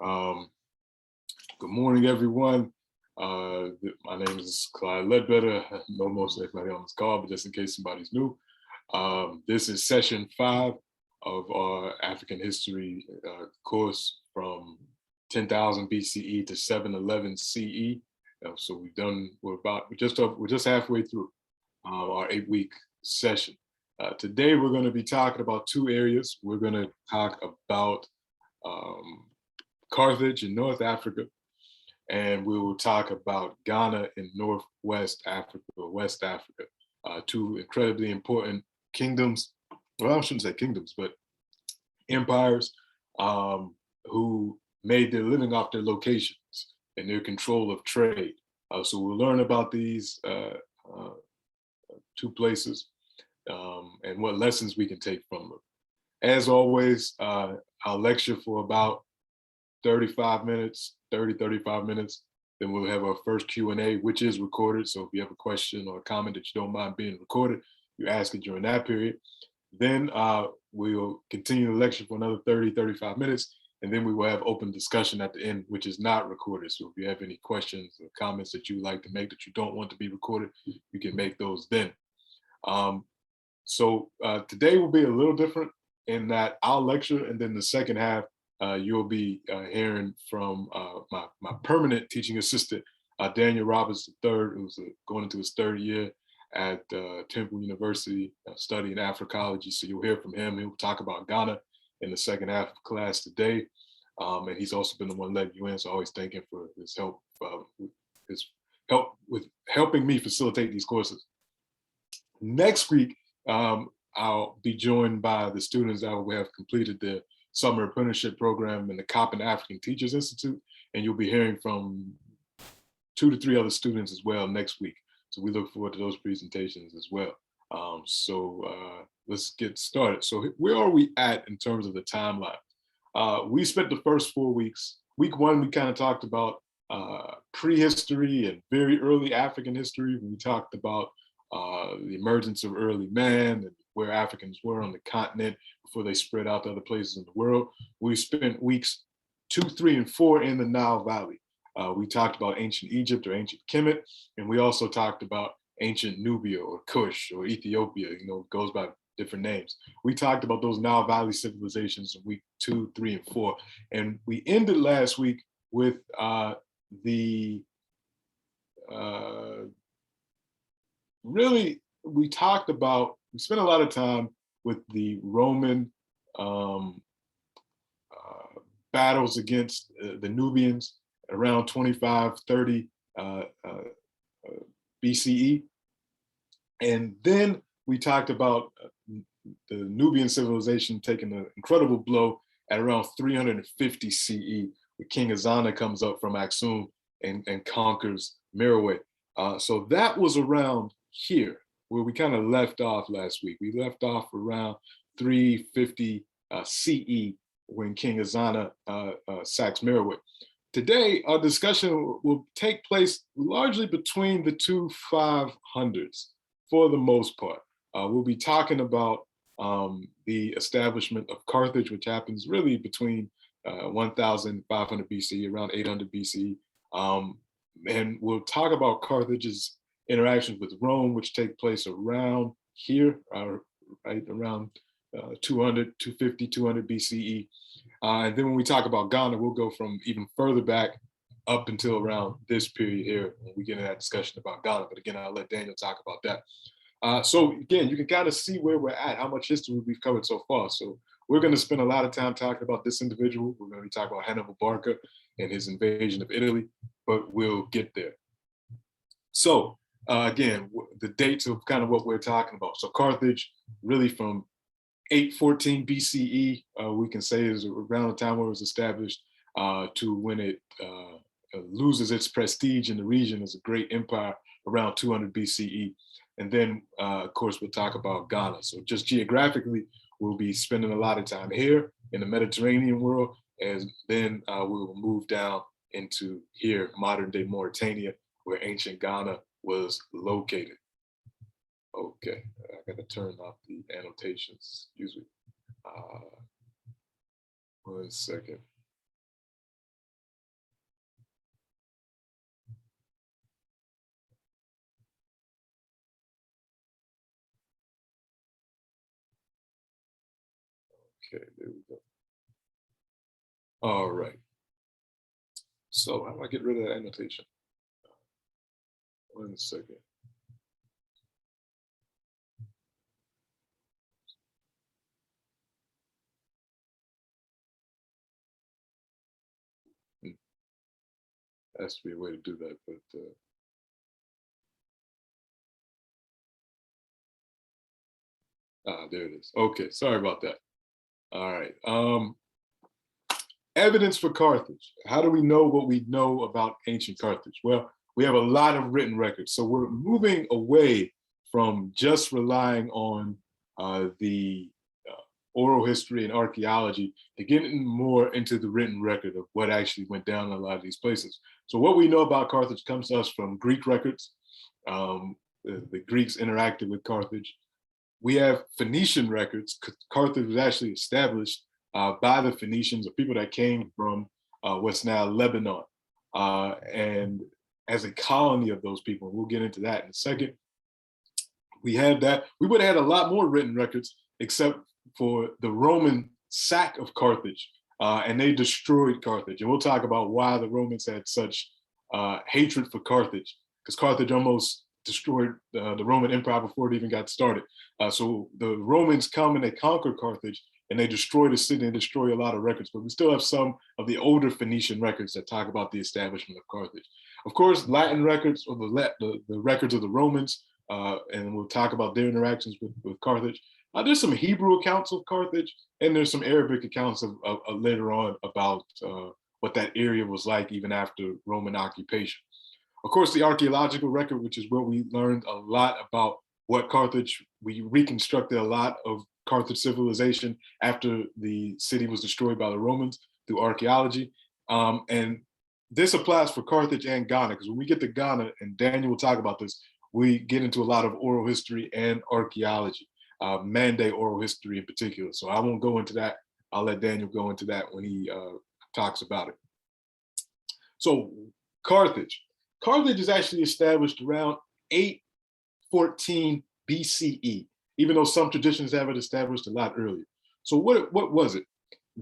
Um, Good morning, everyone. My name is Clyde Ledbetter. I know most everybody on this call, but just in case somebody's new, this is session 5 of our African history course from 10,000 BCE to 711 CE. So we're just halfway through our 8-week session. Today we're going to be talking about 2 areas. We're going to talk about Carthage in North Africa, and we will talk about Ghana in Northwest Africa, or West Africa, 2 incredibly important kingdoms. Well, I shouldn't say kingdoms, but empires who made their living off their locations and their control of trade. So we'll learn about these 2 places and what lessons we can take from them. As always, I'll lecture for about 35 minutes. Then we'll have our first Q&A, which is recorded. So if you have a question or a comment that you don't mind being recorded, you ask it during that period. Then we'll continue the lecture for another 35 minutes. And then we will have open discussion at the end, which is not recorded. So if you have any questions or comments that you like to make that you don't want to be recorded, you can make those then. So today will be a little different in that I'll lecture, and then the second half, you'll be hearing from my permanent teaching assistant, Daniel Roberts III, who's going into his 3rd year at Temple University studying Africology. So you'll hear from him. He'll talk about Ghana in the second half of class today. And he's also been the one letting you in, so I always thank him for his help with helping me facilitate these courses. Next week, I'll be joined by the students that will have completed their summer apprenticeship program in the Coppin African Teachers Institute, and you'll be hearing from 2 to 3 other students as well next week. So we look forward to those presentations as well. Let's get started. So where are we at in terms of the timeline? We spent the first 4 weeks. Week 1, we kind of talked about prehistory and very early African history. We talked about the emergence of early man and where Africans were on the continent before they spread out to other places in the world. We spent weeks 2, 3, and 4 in the Nile Valley. We talked about ancient Egypt or ancient Kemet, and we also talked about ancient Nubia or Kush or Ethiopia. It goes by different names. We talked about those Nile Valley civilizations in week 2, 3, and 4, and we ended last week with we spent a lot of time with the Roman battles against the Nubians around 2530 BCE. And then we talked about the Nubian civilization taking an incredible blow at around 350 CE, where King Azana comes up from Aksum and conquers Meroe. So that was around here where we kind of left off last week. We left off around 350 CE when King Azana sacks Meroe. Today, our discussion will take place largely between the 2 500s for the most part. We'll be talking about the establishment of Carthage, which happens really between 1500 BCE, around 800 BCE. And we'll talk about Carthage's interactions with Rome, which take place around here, right around 250, 200 BCE. And then when we talk about Ghana, we'll go from even further back up until around this period here when we get into that discussion about Ghana. But again, I'll let Daniel talk about that. So again, you can kind of see where we're at, how much history we've covered so far. So we're going to spend a lot of time talking about this individual. We're going to be talking about Hannibal Barca and his invasion of Italy, but we'll get there. So again, the dates of kind of what we're talking about. So Carthage, really from 814 BCE, we can say is around the time where it was established to when it loses its prestige in the region as a great empire around 200 BCE. And then, of course, we'll talk about Ghana. So just geographically, we'll be spending a lot of time here in the Mediterranean world, and then we will move down into here, modern day Mauritania, where ancient Ghana was located. Okay, I gotta turn off the annotations, excuse me. 1 second. Okay, there we go. All right. So how do I get rid of that annotation? 1 second. Has to be a way to do that, but there it is. Okay, sorry about that. All right. Evidence for Carthage. How do we know what we know about ancient Carthage? Well, we have a lot of written records. So we're moving away from just relying on the oral history and archaeology to getting more into the written record of what actually went down in a lot of these places. So what we know about Carthage comes to us from Greek records. The Greeks interacted with Carthage. We have Phoenician records. Carthage was actually established by the Phoenicians, or people that came from what's now Lebanon, and as a colony of those people. We'll get into that in a second. We had that. We would have had a lot more written records, except for the Roman sack of Carthage, and they destroyed Carthage. And we'll talk about why the Romans had such hatred for Carthage, because Carthage almost destroyed the Roman Empire before it even got started. So the Romans come and they conquer Carthage, and they destroy the city and destroy a lot of records. But we still have some of the older Phoenician records that talk about the establishment of Carthage. Of course, Latin records, or the records of the Romans, and we'll talk about their interactions with Carthage. There's some Hebrew accounts of Carthage, and there's some Arabic accounts of later on about what that area was like even after Roman occupation. Of course, the archaeological record, which is where we learned a lot about what Carthage, we reconstructed a lot of Carthage civilization after the city was destroyed by the Romans through archaeology. And this applies for Carthage and Ghana, because when we get to Ghana, and Daniel will talk about this, we get into a lot of oral history and archaeology, Mande oral history in particular. So I won't go into that. I'll let Daniel go into that when he talks about it. So Carthage. Carthage is actually established around 814 BCE, even though some traditions have it established a lot earlier. So what was it?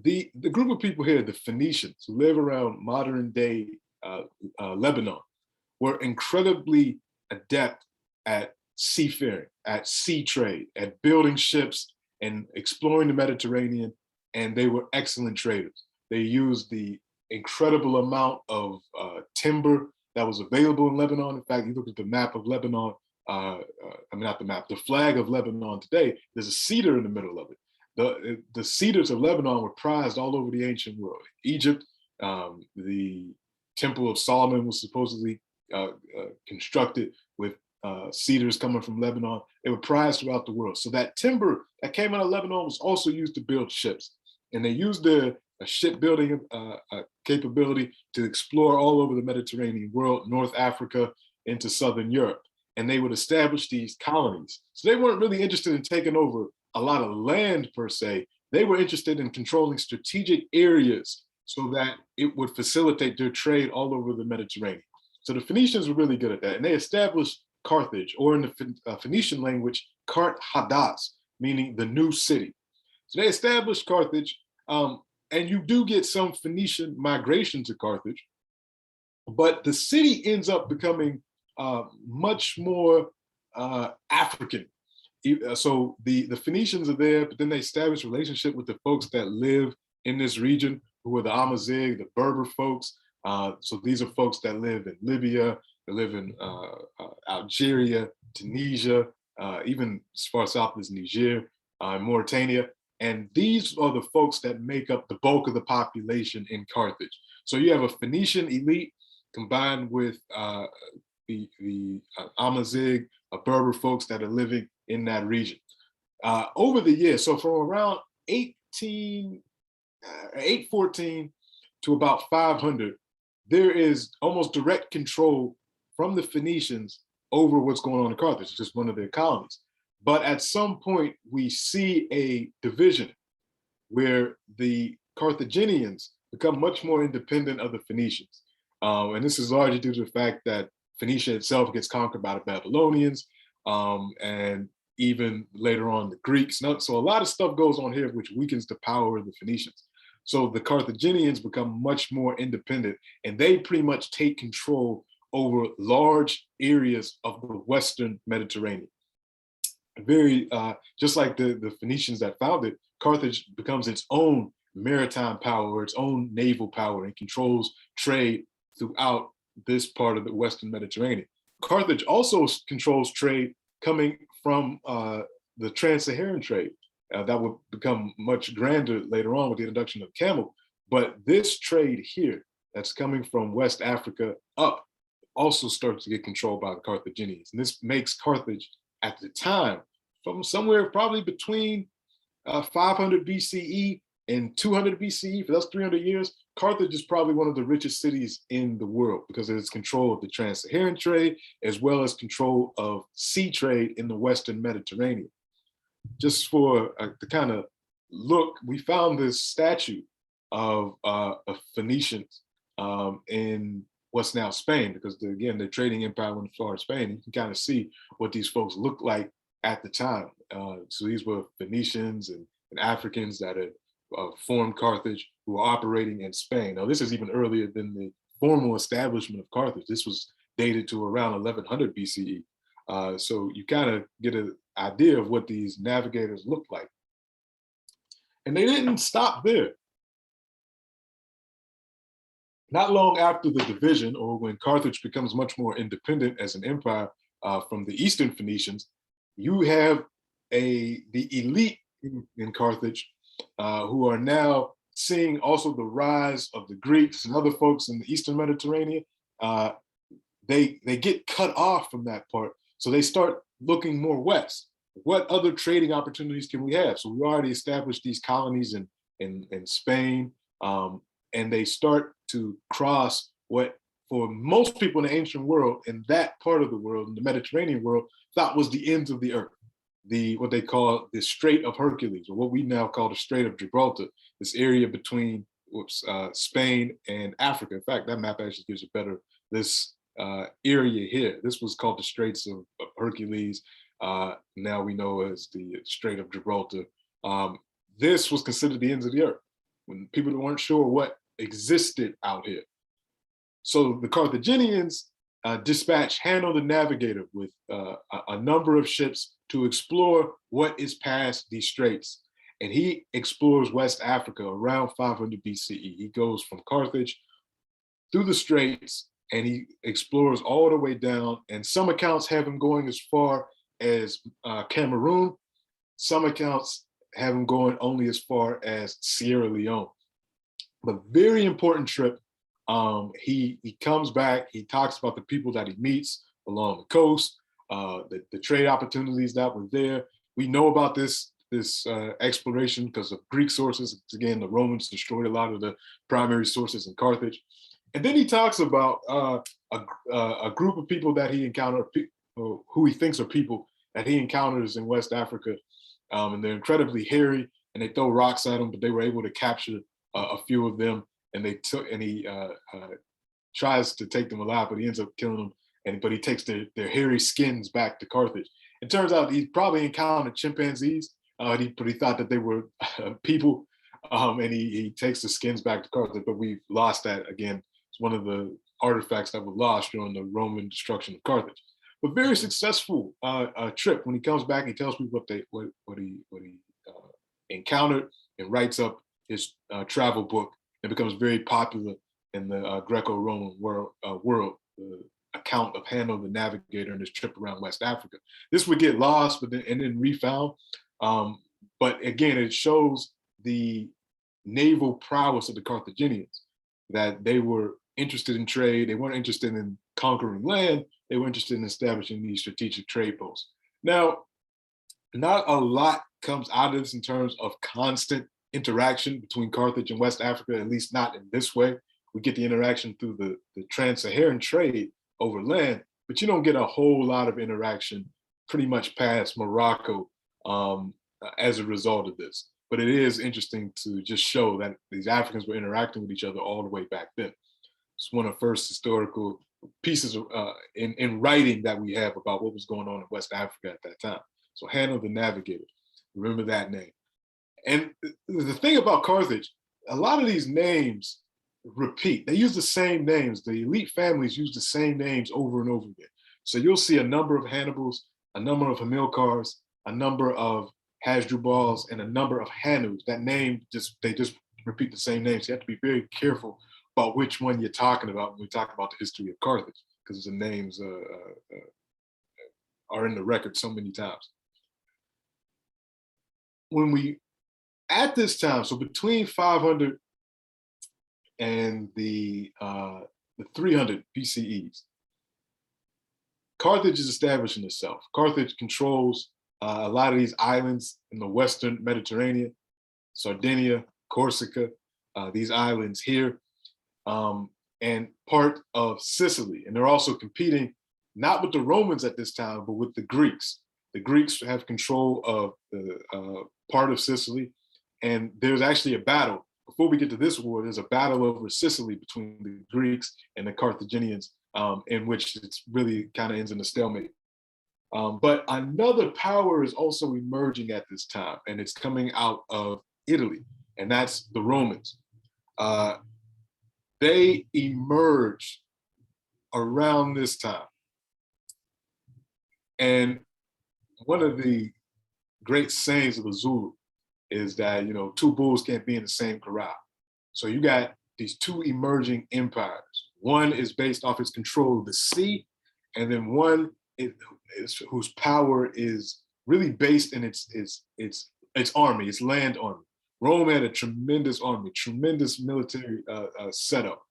The group of people here, the Phoenicians, who live around modern day Lebanon, were incredibly adept at seafaring, at sea trade, at building ships and exploring the Mediterranean, and they were excellent traders. They used the incredible amount of timber that was available in Lebanon. In fact, you look at the map of Lebanon, I mean, not the map, the flag of Lebanon today, there's a cedar in the middle of it. The cedars of Lebanon were prized all over the ancient world. Egypt, the Temple of Solomon was supposedly constructed with cedars coming from Lebanon. They were prized throughout the world. So that timber that came out of Lebanon was also used to build ships. And they used the shipbuilding capability to explore all over the Mediterranean world, North Africa into Southern Europe. And they would establish these colonies. So they weren't really interested in taking over a lot of land per se. They were interested in controlling strategic areas so that it would facilitate their trade all over the Mediterranean. So the Phoenicians were really good at that. And they established Carthage, or in the Phoenician language, Kart Hadas, meaning the new city. So they established Carthage, and you do get some Phoenician migration to Carthage, but the city ends up becoming much more African. So the Phoenicians are there, but then they establish a relationship with the folks that live in this region, who are the Amazigh, the Berber folks. So these are folks that live in Libya, they live in Algeria, Tunisia, even as far south as Niger, Mauritania. And these are the folks that make up the bulk of the population in Carthage. So you have a Phoenician elite combined with the Amazigh, Berber folks that are living in that region. Over the years, so from around 814 to about 500, there is almost direct control from the Phoenicians over what's going on in Carthage. It's just one of their colonies. But at some point, we see a division where the Carthaginians become much more independent of the Phoenicians. And this is largely due to the fact that Phoenicia itself gets conquered by the Babylonians. And even later on the Greeks. So a lot of stuff goes on here which weakens the power of the Phoenicians. So the Carthaginians become much more independent, and they pretty much take control over large areas of the Western Mediterranean. Very, just like the Phoenicians that founded, Carthage becomes its own maritime power, or its own naval power, and controls trade throughout this part of the Western Mediterranean. Carthage also controls trade coming from the trans-Saharan trade. That would become much grander later on with the introduction of camel. But this trade here that's coming from West Africa up also starts to get controlled by the Carthaginians. And this makes Carthage at the time, from somewhere probably between 500 BCE and 200 BCE, for those 300 years, Carthage is probably one of the richest cities in the world because of its control of the trans-Saharan trade, as well as control of sea trade in the Western Mediterranean. Just for the kind of look, we found this statue of Phoenicians in what's now Spain, because again, the trading empire went as far as Spain. You can kind of see what these folks looked like at the time. So these were Phoenicians and Africans that had formed Carthage, who were operating in Spain. Now, this is even earlier than the formal establishment of Carthage. This was dated to around 1100 BCE. So you kind of get an idea of what these navigators looked like. And they didn't stop there. Not long after the division, or when Carthage becomes much more independent as an empire from the Eastern Phoenicians, you have the elite in Carthage who are now seeing also the rise of the Greeks and other folks in the Eastern Mediterranean. They get cut off from that part. So they start looking more west. What other trading opportunities can we have? So we already established these colonies in Spain, and they start to cross what, for most people in the ancient world, in that part of the world, in the Mediterranean world, thought was the ends of the earth. What they call the Strait of Hercules, or what we now call the Strait of Gibraltar, this area between Spain and Africa. In fact, that map actually gives you better, this area here. This was called the Straits of Hercules. Now we know as the Strait of Gibraltar. This was considered the ends of the earth, when people weren't sure what existed out here. So the Carthaginians dispatched Hanno the Navigator with a number of ships to explore what is past these straits. And he explores West Africa around 500 BCE. He goes from Carthage through the straits, and he explores all the way down. And some accounts have him going as far as Cameroon. Some accounts have him going only as far as Sierra Leone. But very important trip. He comes back, he talks about the people that he meets along the coast, the trade opportunities that were there. We know about this exploration because of Greek sources. Again, the Romans destroyed a lot of the primary sources in Carthage. And then he talks about a group of people that he encountered, who he thinks are people that he encounters in West Africa. And they're incredibly hairy, and they throw rocks at him, but they were able to capture a few of them. And he tries to take them alive, but he ends up killing them. But he takes their hairy skins back to Carthage. It turns out he probably encountered chimpanzees, but he thought that they were people, and he takes the skins back to Carthage. But we've lost that again. It's one of the artifacts that were lost during the Roman destruction of Carthage. But very successful trip. When he comes back, he tells people what he encountered, and writes up his travel book. It becomes very popular in the Greco-Roman world, the account of Hanno the Navigator and his trip around West Africa. This would get lost, but then refound. But again, it shows the naval prowess of the Carthaginians, that they were interested in trade. They weren't interested in conquering land. They were interested in establishing these strategic trade posts. Now, not a lot comes out of this in terms of constant interaction between Carthage and West Africa, at least not in this way. We get the interaction through the trans-Saharan trade over land, but you don't get a whole lot of interaction pretty much past Morocco as a result of this. But it is interesting to just show that these Africans were interacting with each other all the way back then. It's one of the first historical pieces of, in writing that we have about what was going on in West Africa at that time. So Hannah the Navigator, remember that name. And the thing about Carthage, a lot of these names repeat. They use the same names. The elite families use the same names over and over again. So you'll see a number of Hannibals, a number of Hamilcars, a number of Hasdrubals, and a number of Hanus. That name, they just repeat the same names. So you have to be very careful about which one you're talking about when we talk about the history of Carthage, because the names are in the record so many times. When we, at this time, so between 500 and the 300 BCEs, Carthage is establishing itself. Carthage controls a lot of these islands in the Western Mediterranean, Sardinia, Corsica, these islands here, and part of Sicily. And they're also competing not with the Romans at this time, but with the Greeks. The Greeks have control of the part of Sicily, and there's actually a battle. Before we get to this war, there's a battle over Sicily between the Greeks and the Carthaginians, in which it's really kind of ends in a stalemate. But another power is also emerging at this time, and it's coming out of Italy, and that's the Romans. They emerge around this time. And one of the great sayings of the Zulu is that, two bulls can't be in the same corral. So you got these two emerging empires. One is based off its control of the sea, and then one whose power is really based in its army, its land army. Rome had a tremendous army, tremendous military setup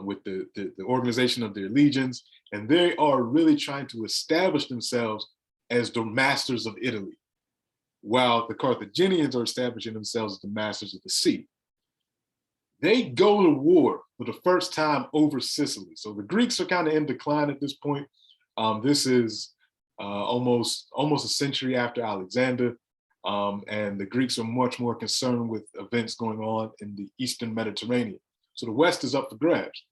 with the organization of their legions, and they are really trying to establish themselves as the masters of Italy, while the Carthaginians are establishing themselves as the masters of the sea. They go to war for the first time over Sicily. So the Greeks are kind of in decline at this point. This is almost a century after Alexander, and the Greeks are much more concerned with events going on in the Eastern Mediterranean. So the West is up for grabs.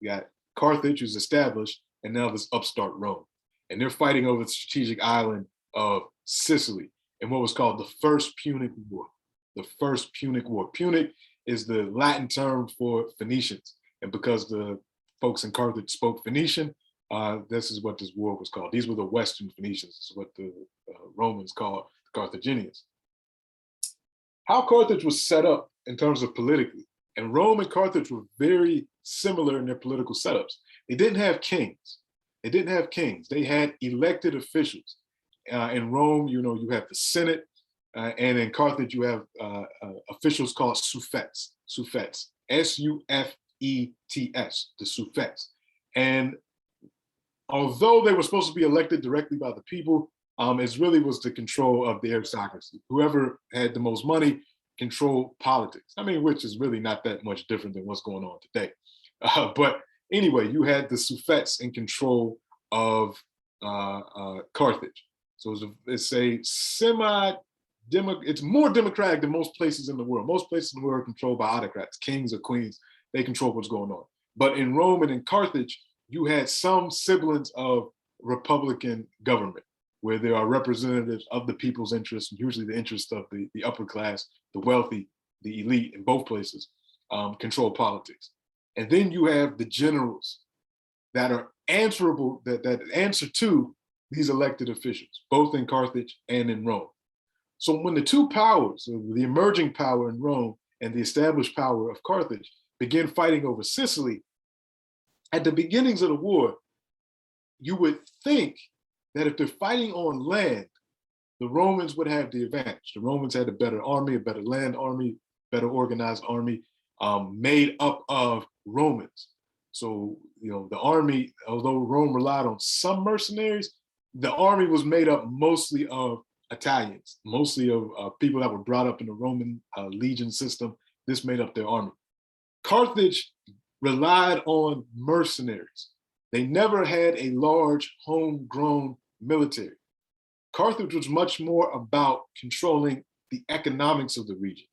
You got Carthage, who's established, and now this upstart Rome. And they're fighting over the strategic island of Sicily in what was called the First Punic War. The First Punic War. Punic is the Latin term for Phoenicians. And because the folks in Carthage spoke Phoenician, this is what this war was called. These were the Western Phoenicians. This is what the Romans called the Carthaginians. How Carthage was set up in terms of politically, and Rome and Carthage were very similar in their political setups. They didn't have kings. They had elected officials. In Rome, you have the Senate, and in Carthage, you have officials called suffets, S-U-F-E-T-S, the suffets. And although they were supposed to be elected directly by the people, it really was the control of the aristocracy. Whoever had the most money controlled politics. Which is really not that much different than what's going on today. But anyway, you had the suffets in control of Carthage. So it's more democratic than most places in the world. Most places in the world are controlled by autocrats, kings or queens. They control what's going on. But in Rome and in Carthage, you had some semblance of republican government, where there are representatives of the people's interests, usually the interests of the upper class, the wealthy, the elite in both places, control politics. And then you have the generals that are answerable, that answer to these elected officials, both in Carthage and in Rome. So when the two powers, the emerging power in Rome and the established power of Carthage, begin fighting over Sicily, at the beginnings of the war, you would think that if they're fighting on land, the Romans would have the advantage. The Romans had a better army, a better land army, better organized army, made up of Romans. So, the army, although Rome relied on some mercenaries, the army was made up mostly of Italians, mostly of people that were brought up in the Roman legion system. This made up their army. Carthage relied on mercenaries. They never had a large homegrown military. Carthage was much more about controlling the economics of the region.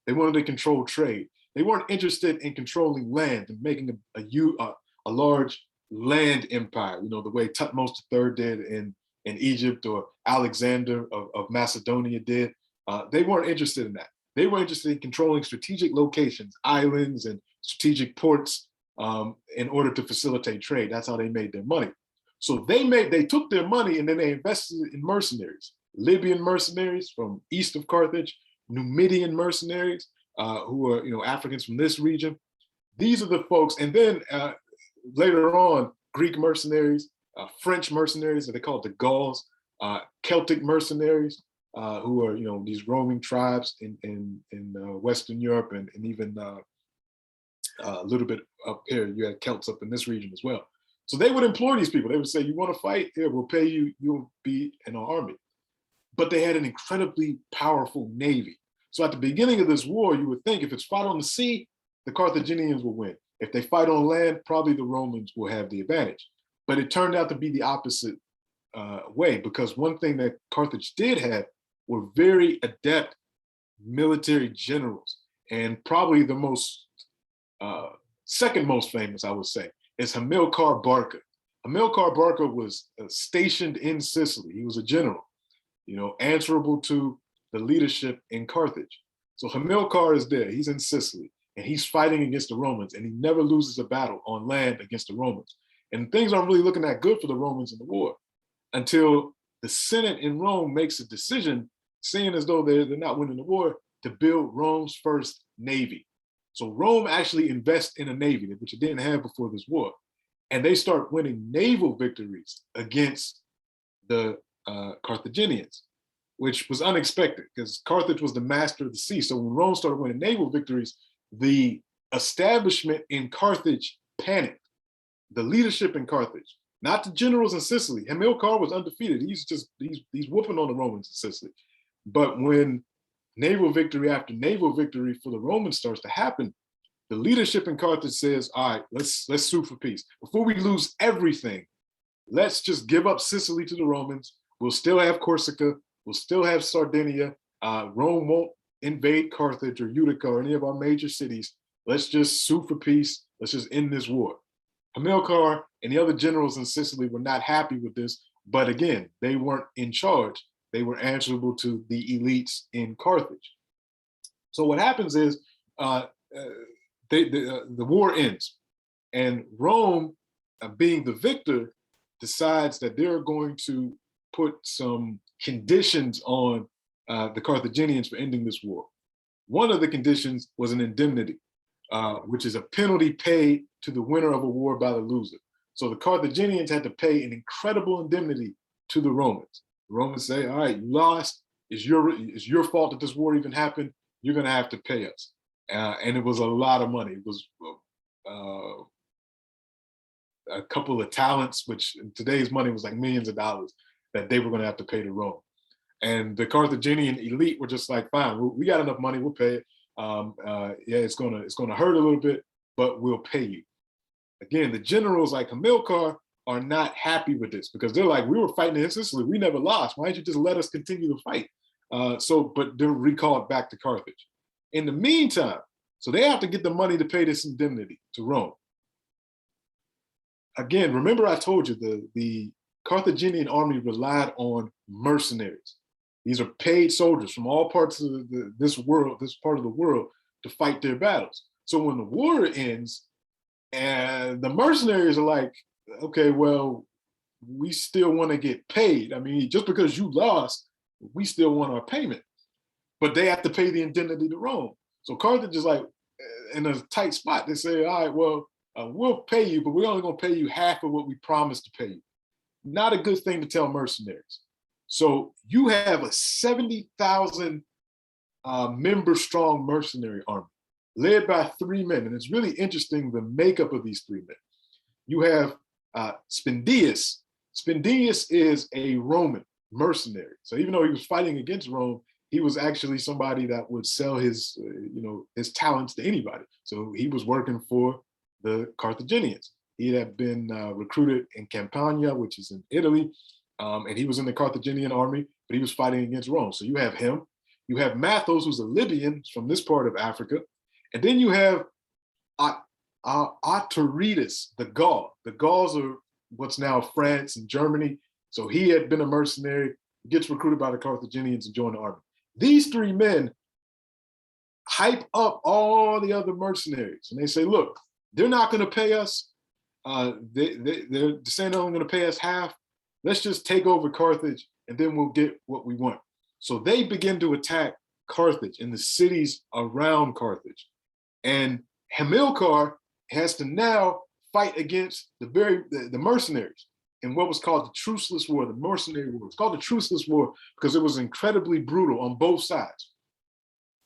They wanted to control trade. They weren't interested in controlling land and making a large land empire, the way Tutmosis III did in in Egypt or Alexander of Macedonia did. They weren't interested in that. They were interested in controlling strategic locations, islands, and strategic ports in order to facilitate trade. That's how they made their money. So they took their money and then they invested in mercenaries, Libyan mercenaries from east of Carthage, Numidian mercenaries who are Africans from this region. These are the folks, and then later on, Greek mercenaries, French mercenaries, that they call it the Gauls, Celtic mercenaries, who are these roaming tribes in Western Europe and even a little bit up here. You had Celts up in this region as well. So they would employ these people. They would say, "You want to fight? Here, we'll pay you. You'll be in our army." But they had an incredibly powerful navy. So at the beginning of this war, you would think if it's fought on the sea, the Carthaginians will win. If they fight on land, probably the Romans will have the advantage. But it turned out to be the opposite way, because one thing that Carthage did have were very adept military generals. And probably the most, second most famous, I would say, is Hamilcar Barca. Hamilcar Barca was stationed in Sicily. He was a general, answerable to the leadership in Carthage. So Hamilcar is there, he's in Sicily, and he's fighting against the Romans, and he never loses a battle on land against the Romans. And things aren't really looking that good for the Romans in the war until the Senate in Rome makes a decision, seeing as though they're not winning the war, to build Rome's first navy. So Rome actually invests in a navy, which it didn't have before this war. And they start winning naval victories against the Carthaginians, which was unexpected because Carthage was the master of the sea. So when Rome started winning naval victories, the establishment in Carthage panicked. The leadership in Carthage, not the generals in Sicily. Hamilcar was undefeated. He's whooping on the Romans in Sicily. But when naval victory after naval victory for the Romans starts to happen, the leadership in Carthage says, "All right, let's sue for peace. Before we lose everything, let's just give up Sicily to the Romans. We'll still have Corsica. We'll still have Sardinia. Rome won't invade Carthage or Utica or any of our major cities. Let's just sue for peace. Let's just end this war." Hamilcar and the other generals in Sicily were not happy with this, but again, they weren't in charge. They were answerable to the elites in Carthage. So what happens is the war ends, and Rome, being the victor, decides that they're going to put some conditions on the Carthaginians for ending this war. One of the conditions was an indemnity, which is a penalty paid to the winner of a war by the loser. So the Carthaginians had to pay an incredible indemnity to the Romans. The Romans say, "All right, you lost. It's your fault that this war even happened. You're going to have to pay us." And it was a lot of money. It was a couple of talents, which in today's money was like millions of dollars, that they were going to have to pay to Rome. And the Carthaginian elite were just like, "Fine, we got enough money. We'll pay it. Yeah, it's gonna hurt a little bit, but we'll pay you." Again, the generals like Hamilcar are not happy with this because they're like, "We were fighting in Sicily. We never lost. Why don't you just let us continue to fight?" But they're recalled back to Carthage. In the meantime, so they have to get the money to pay this indemnity to Rome. Again, remember I told you the Carthaginian army relied on mercenaries. These are paid soldiers from all parts of this part of the world, to fight their battles. So when the war ends, and the mercenaries are like, "Okay, well, we still want to get paid. I mean, just because you lost, we still want our payment." But they have to pay the indemnity to Rome. So Carthage is like in a tight spot. They say, "All right, well, we'll pay you, but we're only going to pay you half of what we promised to pay you." Not a good thing to tell mercenaries. So you have a 70,000 member strong mercenary army led by 3 men. And it's really interesting the makeup of these 3 men. You have Spendius. Spendius is a Roman mercenary. So even though he was fighting against Rome, he was actually somebody that would sell his talents to anybody. So he was working for the Carthaginians. He had been recruited in Campania, which is in Italy, and he was in the Carthaginian army, but he was fighting against Rome. So you have him. You have Mathos, who's a Libyan from this part of Africa. And then you have Autoridus, the Gaul. The Gauls are what's now France and Germany. So he had been a mercenary, gets recruited by the Carthaginians and join the army. These three men hype up all the other mercenaries, and they say, look, they're not going to pay us. They're saying they're only going to pay us half. Let's just take over Carthage, and then we'll get what we want. So they begin to attack Carthage and the cities around Carthage. And Hamilcar has to now fight against the mercenaries in what was called the Truceless War, the Mercenary War. It's called the Truceless War because it was incredibly brutal on both sides.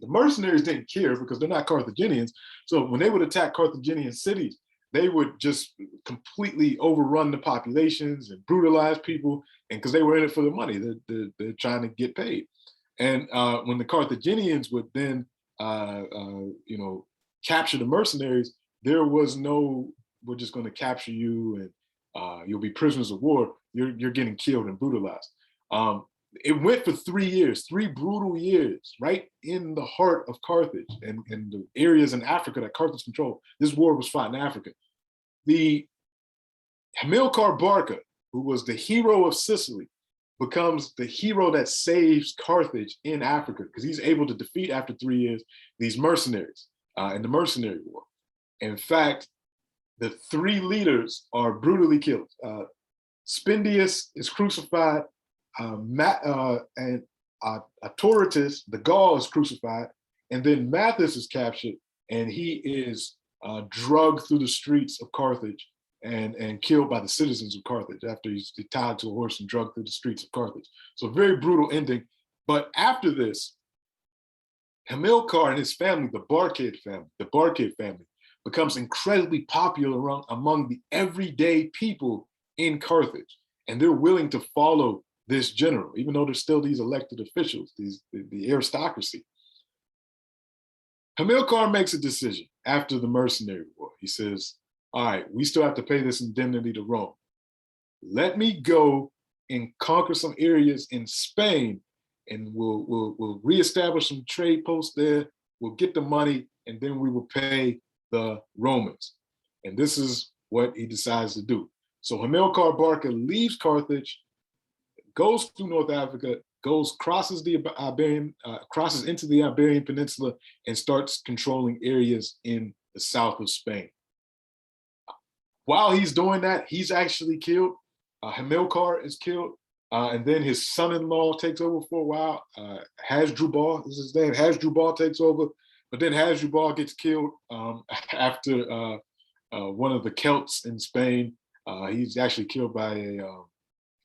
The mercenaries didn't care because they're not Carthaginians. So when they would attack Carthaginian cities, they would just completely overrun the populations and brutalize people. And because they were in it for the money, they're trying to get paid. And when the Carthaginians would then, capture the mercenaries, there was no, we're just going to capture you and you'll be prisoners of war. You're getting killed and brutalized. It went for 3 years, 3 brutal years, right in the heart of Carthage and the areas in Africa that Carthage controlled. This war was fought in Africa. The Hamilcar Barca, who was the hero of Sicily, becomes the hero that saves Carthage in Africa because he's able to defeat, after 3 years, these mercenaries in the Mercenary War. In fact, the 3 leaders are brutally killed. Spendius is crucified, and Autoratus, the Gaul, is crucified, and then Mathis is captured, and he is drugged through the streets of Carthage and killed by the citizens of Carthage after he's tied to a horse and drugged through the streets of Carthage. So a very brutal ending. But after this, Hamilcar and his family, the Barca family, becomes incredibly popular among the everyday people in Carthage. And they're willing to follow this general, even though there's still these elected officials, the aristocracy. Hamilcar makes a decision after the Mercenary War. He says, all right, we still have to pay this indemnity to Rome. Let me go and conquer some areas in Spain, and we'll reestablish some trade posts there. We'll get the money, and then we will pay the Romans. And this is what he decides to do. So Hamilcar Barca leaves Carthage, goes through North Africa, crosses into the Iberian Peninsula, and starts controlling areas in the south of Spain. While he's doing that, he's actually killed. Hamilcar is killed, and then his son-in-law takes over for a while. Hasdrubal is his name. Hasdrubal takes over, but then Hasdrubal gets killed after one of the Celts in Spain. He's actually killed by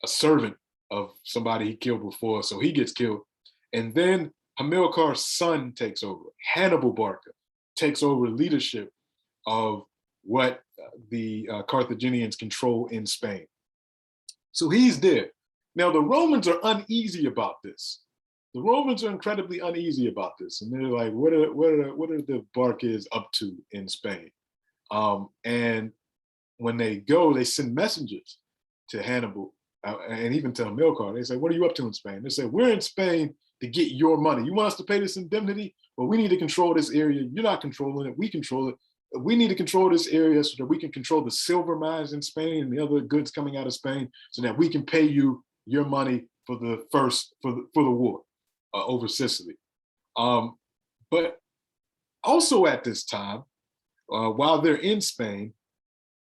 a servant of somebody he killed before, so he gets killed. And then Hamilcar's son takes over. Hannibal Barca takes over leadership of what the Carthaginians control in Spain. So he's there. Now the Romans are uneasy about this. The Romans are incredibly uneasy about this, and they're like, what are the Barcas up to in Spain? And when they go, they send messengers to Hannibal and even to Hamilcar. They say, what are you up to in Spain? They say, we're in Spain to get your money. You want us to pay this indemnity? Well, we need to control this area. You're not controlling it. We control it. We need to control this area so that we can control the silver mines in Spain and the other goods coming out of Spain, so that we can pay you your money for the war over Sicily. But also at this time, while they're in Spain,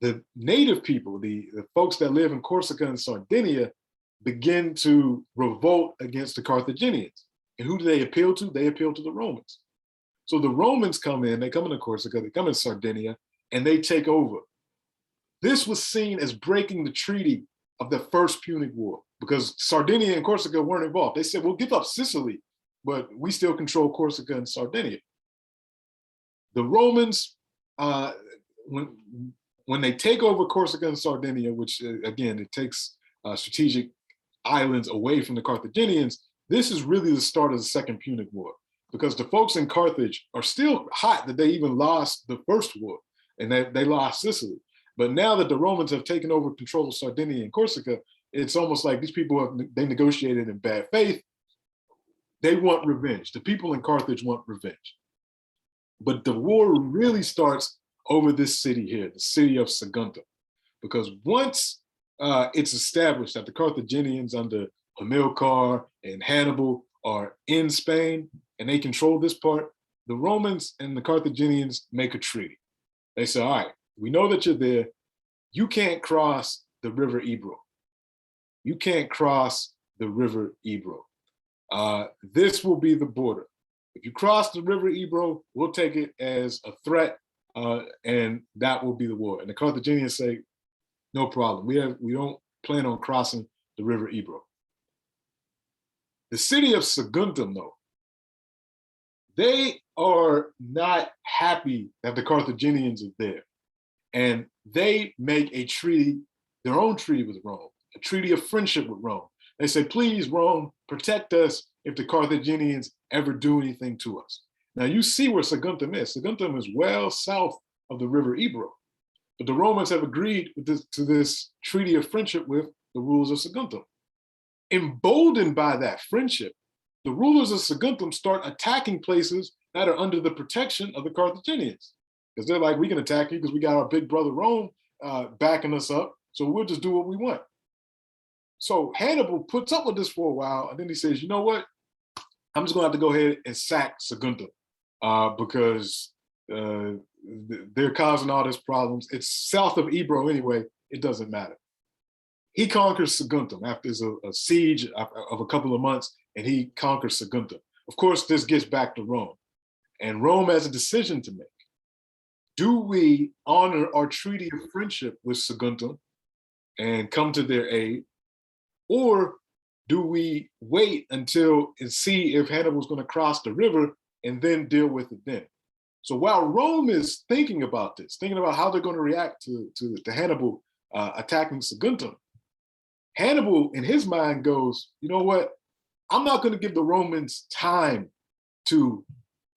the native people, the folks that live in Corsica and Sardinia, begin to revolt against the Carthaginians. And who do they appeal to? They appeal to the Romans. So the Romans come into Corsica, they come in Sardinia, and they take over. This was seen as breaking the treaty of the First Punic War, because Sardinia and Corsica weren't involved. They said, we'll give up Sicily, but we still control Corsica and Sardinia. The Romans, when they take over Corsica and Sardinia, which again, it takes strategic islands away from the Carthaginians, this is really the start of the Second Punic War, because the folks in Carthage are still hot that they even lost the first war and they lost Sicily. But now that the Romans have taken over control of Sardinia and Corsica, it's almost like these people, they negotiated in bad faith. They want revenge. The people in Carthage want revenge. But the war really starts over this city here, the city of Sagunta. Because once it's established that the Carthaginians under Hamilcar and Hannibal are in Spain and they control this part, the Romans and the Carthaginians make a treaty. They say, all right, we know that you're there. You can't cross the river Ebro. You can't cross the river Ebro. This will be the border. If you cross the river Ebro, we'll take it as a threat, and that will be the war. And the Carthaginians say, no problem. We don't plan on crossing the river Ebro. The city of Saguntum, though, they are not happy that the Carthaginians are there. And they make a treaty, their own treaty with Rome, a treaty of friendship with Rome. They say, please, Rome, protect us if the Carthaginians ever do anything to us. Now you see where Saguntum is. Saguntum is well south of the river Ebro. But the Romans have agreed to this treaty of friendship with the rulers of Saguntum. Emboldened by that friendship, the rulers of Saguntum start attacking places that are under the protection of the Carthaginians. Because they're like, we can attack you because we got our big brother Rome backing us up, so we'll just do what we want. So Hannibal puts up with this for a while, and then he says, you know what? I'm just gonna have to go ahead and sack Saguntum because they're causing all these problems. It's south of Ebro anyway, it doesn't matter. He conquers Saguntum after a siege of a couple of months, and he conquers Saguntum. Of course, this gets back to Rome, and Rome has a decision to make. Do we honor our treaty of friendship with Saguntum and come to their aid, or do we wait until and see if Hannibal's going to cross the river and then deal with it then? So while Rome is thinking about this, thinking about how they're going to react to Hannibal attacking Saguntum, Hannibal in his mind goes, you know what? I'm not going to give the Romans time to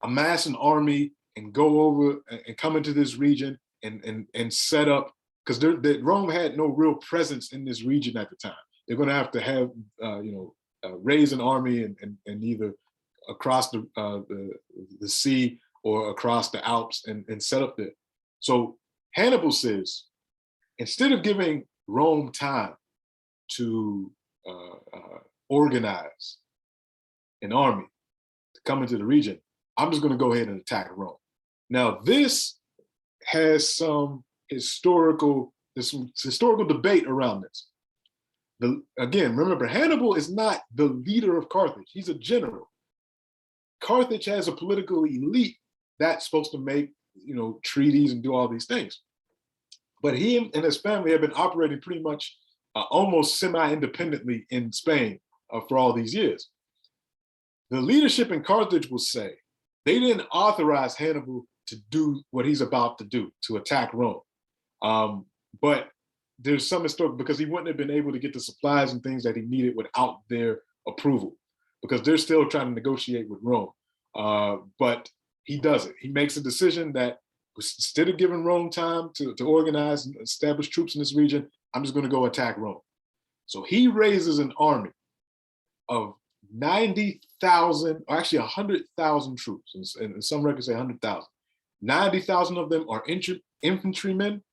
amass an army and go over and come into this region and set up, because Rome had no real presence in this region at the time. They're going to have raise an army and either across the sea or across the Alps and set up there. So Hannibal says, instead of giving Rome time to organize an army to come into the region, I'm just going to go ahead and attack Rome. Now, this has some historical debate around this. Again, remember, Hannibal is not the leader of Carthage. He's a general. Carthage has a political elite that's supposed to make, treaties and do all these things. But he and his family have been operating pretty much almost semi-independently in Spain for all these years. The leadership in Carthage will say they didn't authorize Hannibal to do what he's about to do, to attack Rome. But there's some historic, because he wouldn't have been able to get the supplies and things that he needed without their approval, because they're still trying to negotiate with Rome. But he does it. He makes a decision that instead of giving Rome time to organize and establish troops in this region, I'm just going to go attack Rome. So he raises an army of 90,000, or actually 100,000 troops, and some records say 100,000. 90,000 of them are infantrymen.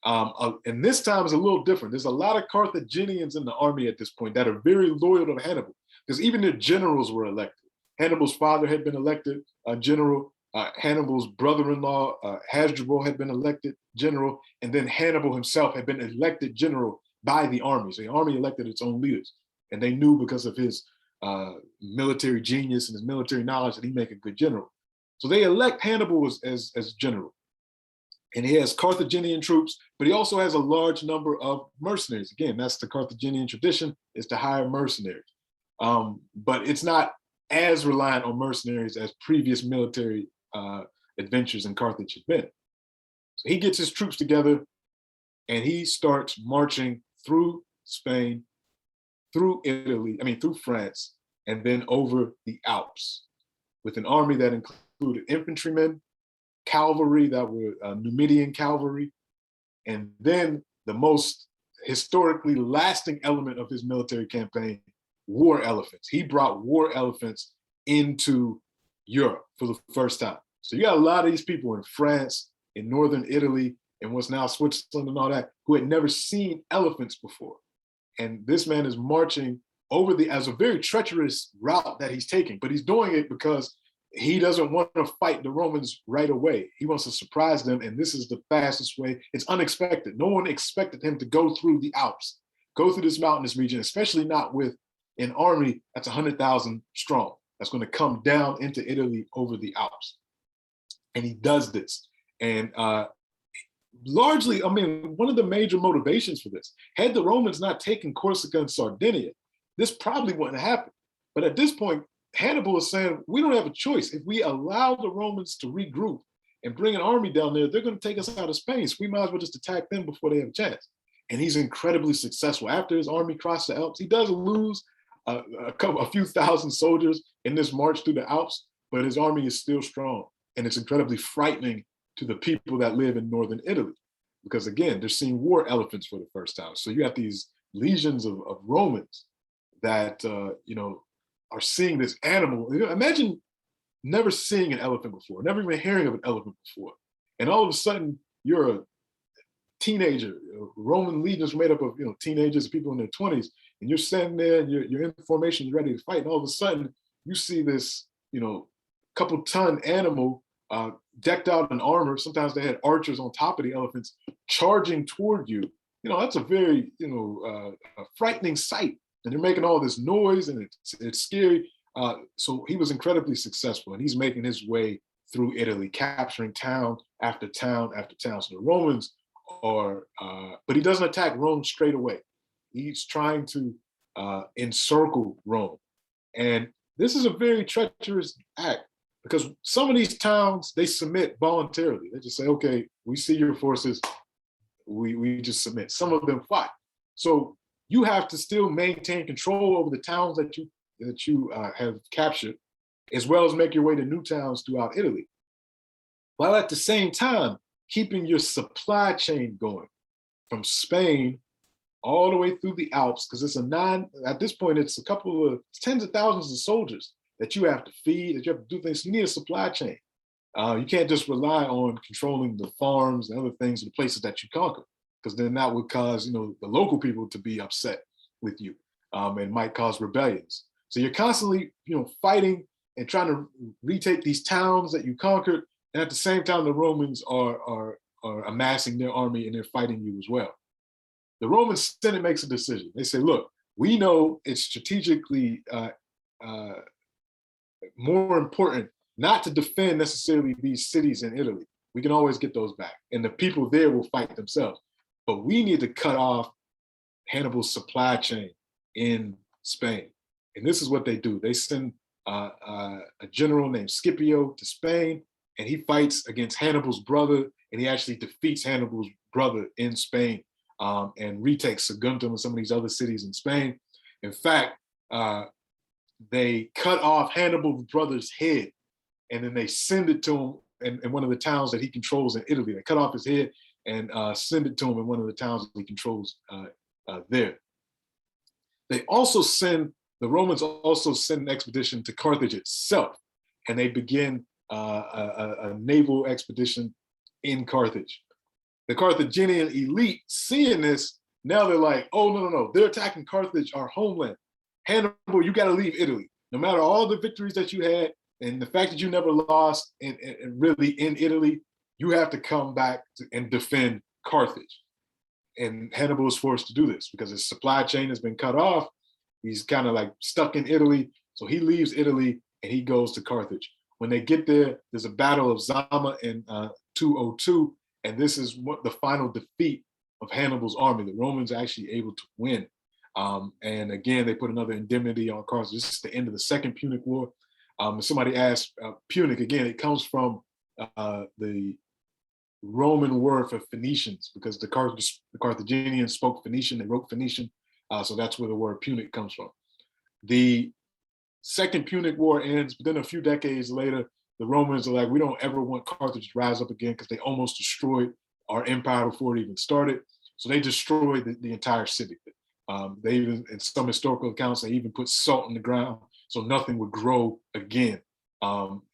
And this time is a little different. There's a lot of Carthaginians in the army at this point that are very loyal to Hannibal, because even their generals were elected. Hannibal's father had been elected general. Hannibal's brother-in-law, Hasdrubal, had been elected general. And then Hannibal himself had been elected general by the army. So the army elected its own leaders. And they knew, because of his military genius and his military knowledge, that he'd make a good general. So they elect Hannibal as general. And he has Carthaginian troops, but he also has a large number of mercenaries. Again, that's the Carthaginian tradition, is to hire mercenaries. But it's not as reliant on mercenaries as previous military adventures in Carthage had been. So he gets his troops together and he starts marching through Spain, through France, and then over the Alps with an army that included infantrymen, cavalry that were Numidian cavalry, and then the most historically lasting element of his military campaign, war elephants. He brought war elephants into Europe for the first time. So you got a lot of these people in France, in northern Italy, in what's now Switzerland and all that, who had never seen elephants before. And this man is marching over as a very treacherous route that he's taking, but he's doing it because he doesn't want to fight the Romans right away. He wants to surprise them, and this is the fastest way. It's unexpected. No one expected him to go through the Alps, go through this mountainous region, especially not with an army that's 100,000 strong, that's going to come down into Italy over the Alps. And he does this. And largely, I mean, one of the major motivations for this, had the Romans not taken Corsica and Sardinia, this probably wouldn't happen. But at this point, Hannibal is saying, we don't have a choice. If we allow the Romans to regroup and bring an army down there, they're going to take us out of Spain. So we might as well just attack them before they have a chance. And he's incredibly successful. After his army crossed the Alps, he does lose a few thousand soldiers in this march through the Alps, but his army is still strong. And it's incredibly frightening to the people that live in northern Italy, because again, they're seeing war elephants for the first time. So you have these legions of Romans that are seeing this animal. Imagine never seeing an elephant before, never even hearing of an elephant before, and all of a sudden you're a teenager. Roman legions made up of teenagers, people in their 20s, and you're standing there, and you're in formation, you're ready to fight, and all of a sudden you see this couple-ton animal decked out in armor. Sometimes they had archers on top of the elephants charging toward you. That's a very a frightening sight, and they're making all this noise, and it's scary. So he was incredibly successful, and he's making his way through Italy, capturing town after town after town. So the Romans are, but he doesn't attack Rome straight away. He's trying to encircle Rome, and this is a very treacherous act, because some of these towns, they submit voluntarily. They just say, okay, we see your forces, we just submit. Some of them fight. So you have to still maintain control over the towns that you have captured, as well as make your way to new towns throughout Italy, while at the same time keeping your supply chain going from Spain all the way through the Alps, because at this point, it's tens of thousands of soldiers that you have to feed, that you have to do things. You need a supply chain. You can't just rely on controlling the farms and other things in the places that you conquer, because then that would cause the local people to be upset with you, and might cause rebellions. So you're constantly fighting and trying to retake these towns that you conquered, and at the same time the Romans are amassing their army and they're fighting you as well. The Roman Senate makes a decision. They say, look, we know it's strategically more important not to defend necessarily these cities in Italy. We can always get those back, and the people there will fight themselves. But we need to cut off Hannibal's supply chain in Spain. And this is what they do. They send a general named Scipio to Spain, and he fights against Hannibal's brother, and he actually defeats Hannibal's brother in Spain, and retakes Saguntum and some of these other cities in Spain. In fact, they cut off Hannibal's brother's head, and then they send it to him in one of the towns that he controls in Italy. They cut off his head and send it to him in one of the towns that he controls there. The Romans also send an expedition to Carthage itself, and they begin a naval expedition in Carthage. The Carthaginian elite, seeing this, now they're like, oh, no, they're attacking Carthage, our homeland. Hannibal, you got to leave Italy. No matter all the victories that you had, and the fact that you never lost really in Italy, you have to come back and defend Carthage. And Hannibal is forced to do this because his supply chain has been cut off. He's kind of like stuck in Italy. So he leaves Italy and he goes to Carthage. When they get there, there's a battle of Zama in 202. And this is what the final defeat of Hannibal's army. The Romans are actually able to win. And again, they put another indemnity on Carthage. This is the end of the Second Punic War. Somebody asked, Punic, again, it comes from the Roman word for Phoenicians, because the Carthaginians spoke Phoenician, they wrote Phoenician, so that's where the word Punic comes from. The Second Punic War ends, but then a few decades later, the Romans are like, we don't ever want Carthage to rise up again because they almost destroyed our empire before it even started. So they destroyed the entire city. They even, in some historical accounts, they even put salt in the ground so nothing would grow again,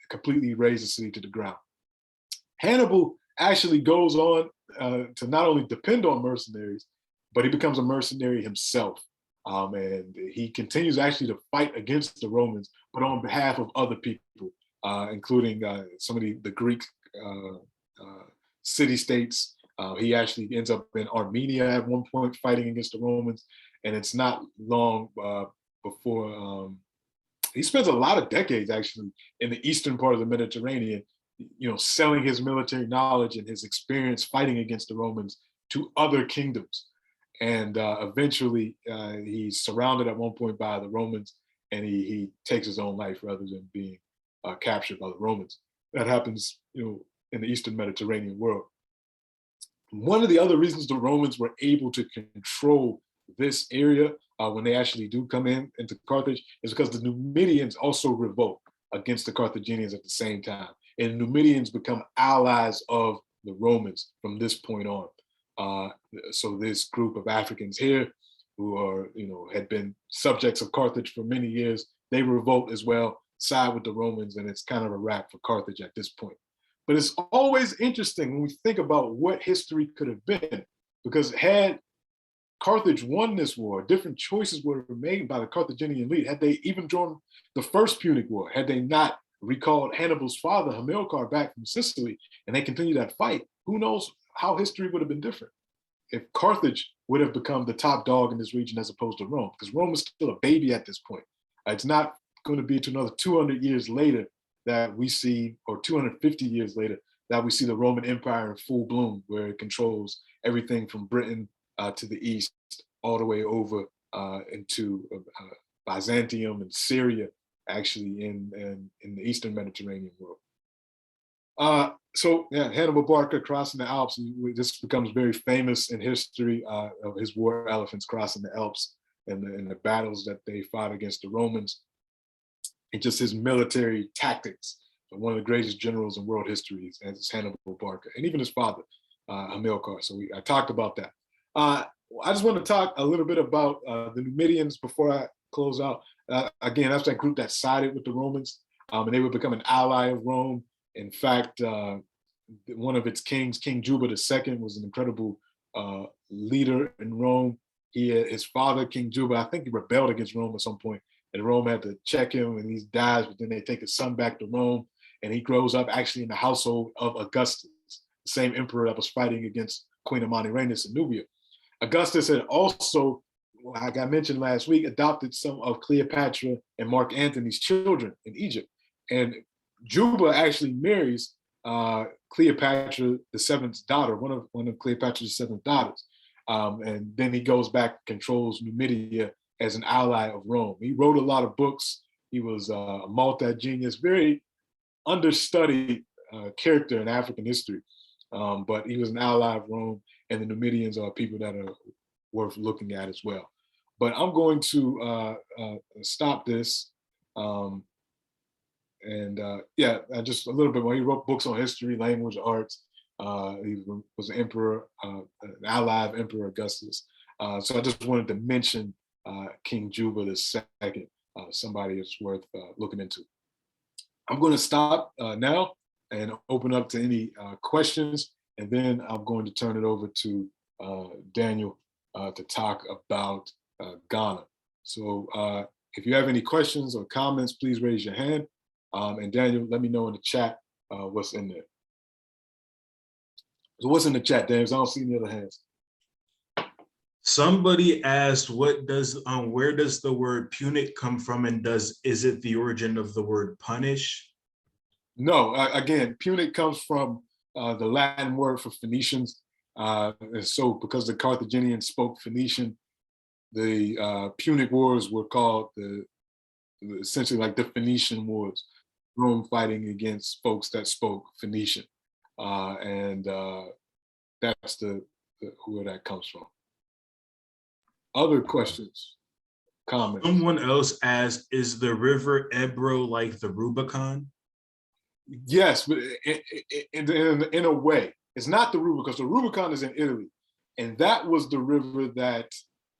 completely razed the city to the ground. Hannibal actually goes on to not only depend on mercenaries, but he becomes a mercenary himself. And he continues actually to fight against the Romans, but on behalf of other people, including some of the Greek city-states. He actually ends up in Armenia at one point fighting against the Romans, and it's not long before he spends a lot of decades actually in the eastern part of the Mediterranean, selling his military knowledge and his experience fighting against the Romans to other kingdoms. And eventually he's surrounded at one point by the Romans, and he takes his own life rather than being captured by the Romans. That happens, in the Eastern Mediterranean world. One of the other reasons the Romans were able to control this area when they actually do come into Carthage is because the Numidians also revolt against the Carthaginians at the same time. And Numidians become allies of the Romans from this point on. So this group of Africans here who are, had been subjects of Carthage for many years, they revolt as well, side with the Romans, and it's kind of a wrap for Carthage at this point. But it's always interesting when we think about what history could have been, because had Carthage won this war, different choices were made by the Carthaginian elite. Had they even drawn the first Punic War, had they not recalled Hannibal's father, Hamilcar, back from Sicily, and they continued that fight, who knows how history would have been different if Carthage would have become the top dog in this region as opposed to Rome, because Rome is still a baby at this point. It's not going to be until another 200 years later that we see, or 250 years later, that we see the Roman Empire in full bloom, where it controls everything from Britain to the east, all the way over into Byzantium and Syria, actually in the Eastern Mediterranean world. So yeah, Hannibal Barca crossing the Alps, and this becomes very famous in history of his war elephants crossing the Alps and the battles that they fought against the Romans, and just his military tactics. One of the greatest generals in world history is Hannibal Barca, and even his father, Hamilcar. So I talked about that. I just want to talk a little bit about the Numidians before I close out. Again, that's that group that sided with the Romans, and they would become an ally of Rome. In fact, one of its kings, King Juba II, was an incredible leader in Rome. His father, King Juba, I think he rebelled against Rome at some point, and Rome had to check him, and he dies, but then they take his son back to Rome, and he grows up actually in the household of Augustus, the same emperor that was fighting against Queen Amanirenas in Nubia. Augustus had also, like I mentioned last week, adopted some of Cleopatra and Mark Antony's children in Egypt. And Juba actually marries Cleopatra VII's daughter, one of Cleopatra VII's daughters. And then he goes back, controls Numidia as an ally of Rome. He wrote a lot of books. He was a multi-genius, very understudied character in African history. But he was an ally of Rome, and the Numidians are people that are worth looking at as well. But I'm going to stop this. Yeah, just a little bit more. He wrote books on history, language, arts. He was an emperor, an ally of Emperor Augustus. So I just wanted to mention King Juba II, somebody that's worth looking into. I'm going to stop now and open up to any questions, and then I'm going to turn it over to Daniel to talk about Ghana. So if you have any questions or comments, please raise your hand. And Daniel, let me know in the chat what's in there. So what's in the chat, Daniel? I don't see any other hands. Somebody asked, where does the word Punic come from, and is it the origin of the word punish? No, again, Punic comes from the Latin word for Phoenicians. And so because the Carthaginians spoke Phoenician, the Punic Wars were called essentially like the Phoenician Wars, Rome fighting against folks that spoke Phoenician. And that's where that comes from. Other questions, comments? Someone else asked, is the river Ebro like the Rubicon? Yes, but in a way. It's not the Rubicon, because the Rubicon is in Italy. And that was the river that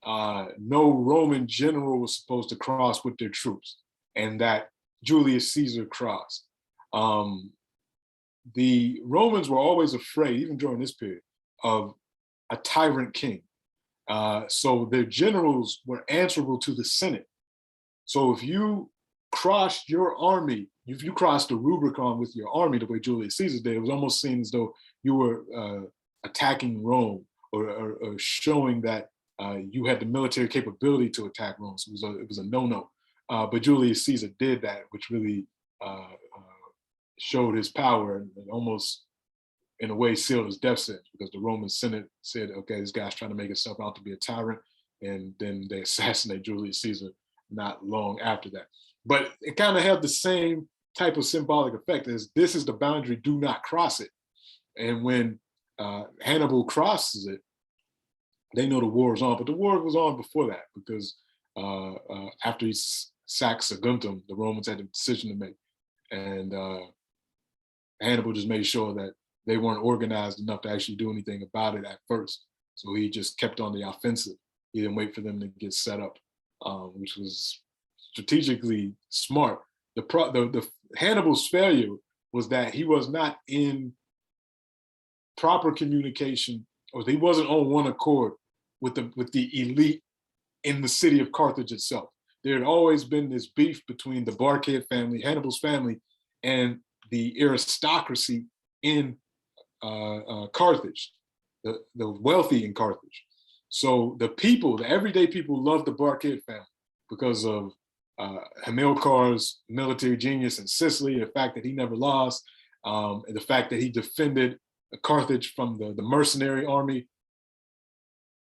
no Roman general was supposed to cross with their troops, and that Julius Caesar crossed. the Romans were always afraid, even during this period, of a tyrant king. So their generals were answerable to the Senate. So if you crossed your army, if you crossed the Rubicon with your army the way Julius Caesar did, it was almost seen as though you were attacking Rome or showing that you had the military capability to attack Rome. So it was a no-no. But Julius Caesar did that, which really showed his power and almost, in a way, sealed his death sentence, because the Roman Senate said, okay, this guy's trying to make himself out to be a tyrant. And then they assassinate Julius Caesar not long after that. But it kind of had the same type of symbolic effect as this is the boundary, do not cross it. And when Hannibal crosses it, they know the war is on, but the war was on before that, because after he sacked Saguntum, the Romans had a decision to make. And Hannibal just made sure that they weren't organized enough to actually do anything about it at first. So he just kept on the offensive. He didn't wait for them to get set up, which was strategically smart. The Hannibal's failure was that he was not in proper communication, or he wasn't on one accord with the elite in the city of Carthage itself. There had always been this beef between the Barca family, Hannibal's family, and the aristocracy in Carthage, the wealthy in Carthage. So the people, the everyday people, loved the Barca family because of Hamilcar's military genius in Sicily, the fact that he never lost, and the fact that he defended Carthage from the mercenary army.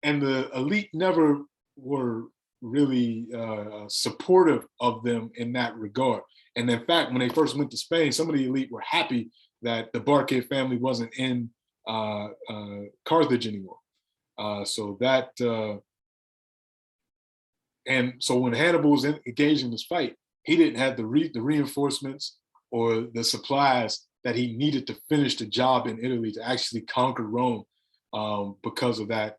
And the elite never were really supportive of them in that regard. And in fact, when they first went to Spain, some of the elite were happy that the Barca family wasn't in Carthage anymore. So that, and so when Hannibal was engaged in this fight, he didn't have the reinforcements or the supplies that he needed to finish the job in Italy to actually conquer Rome, because of that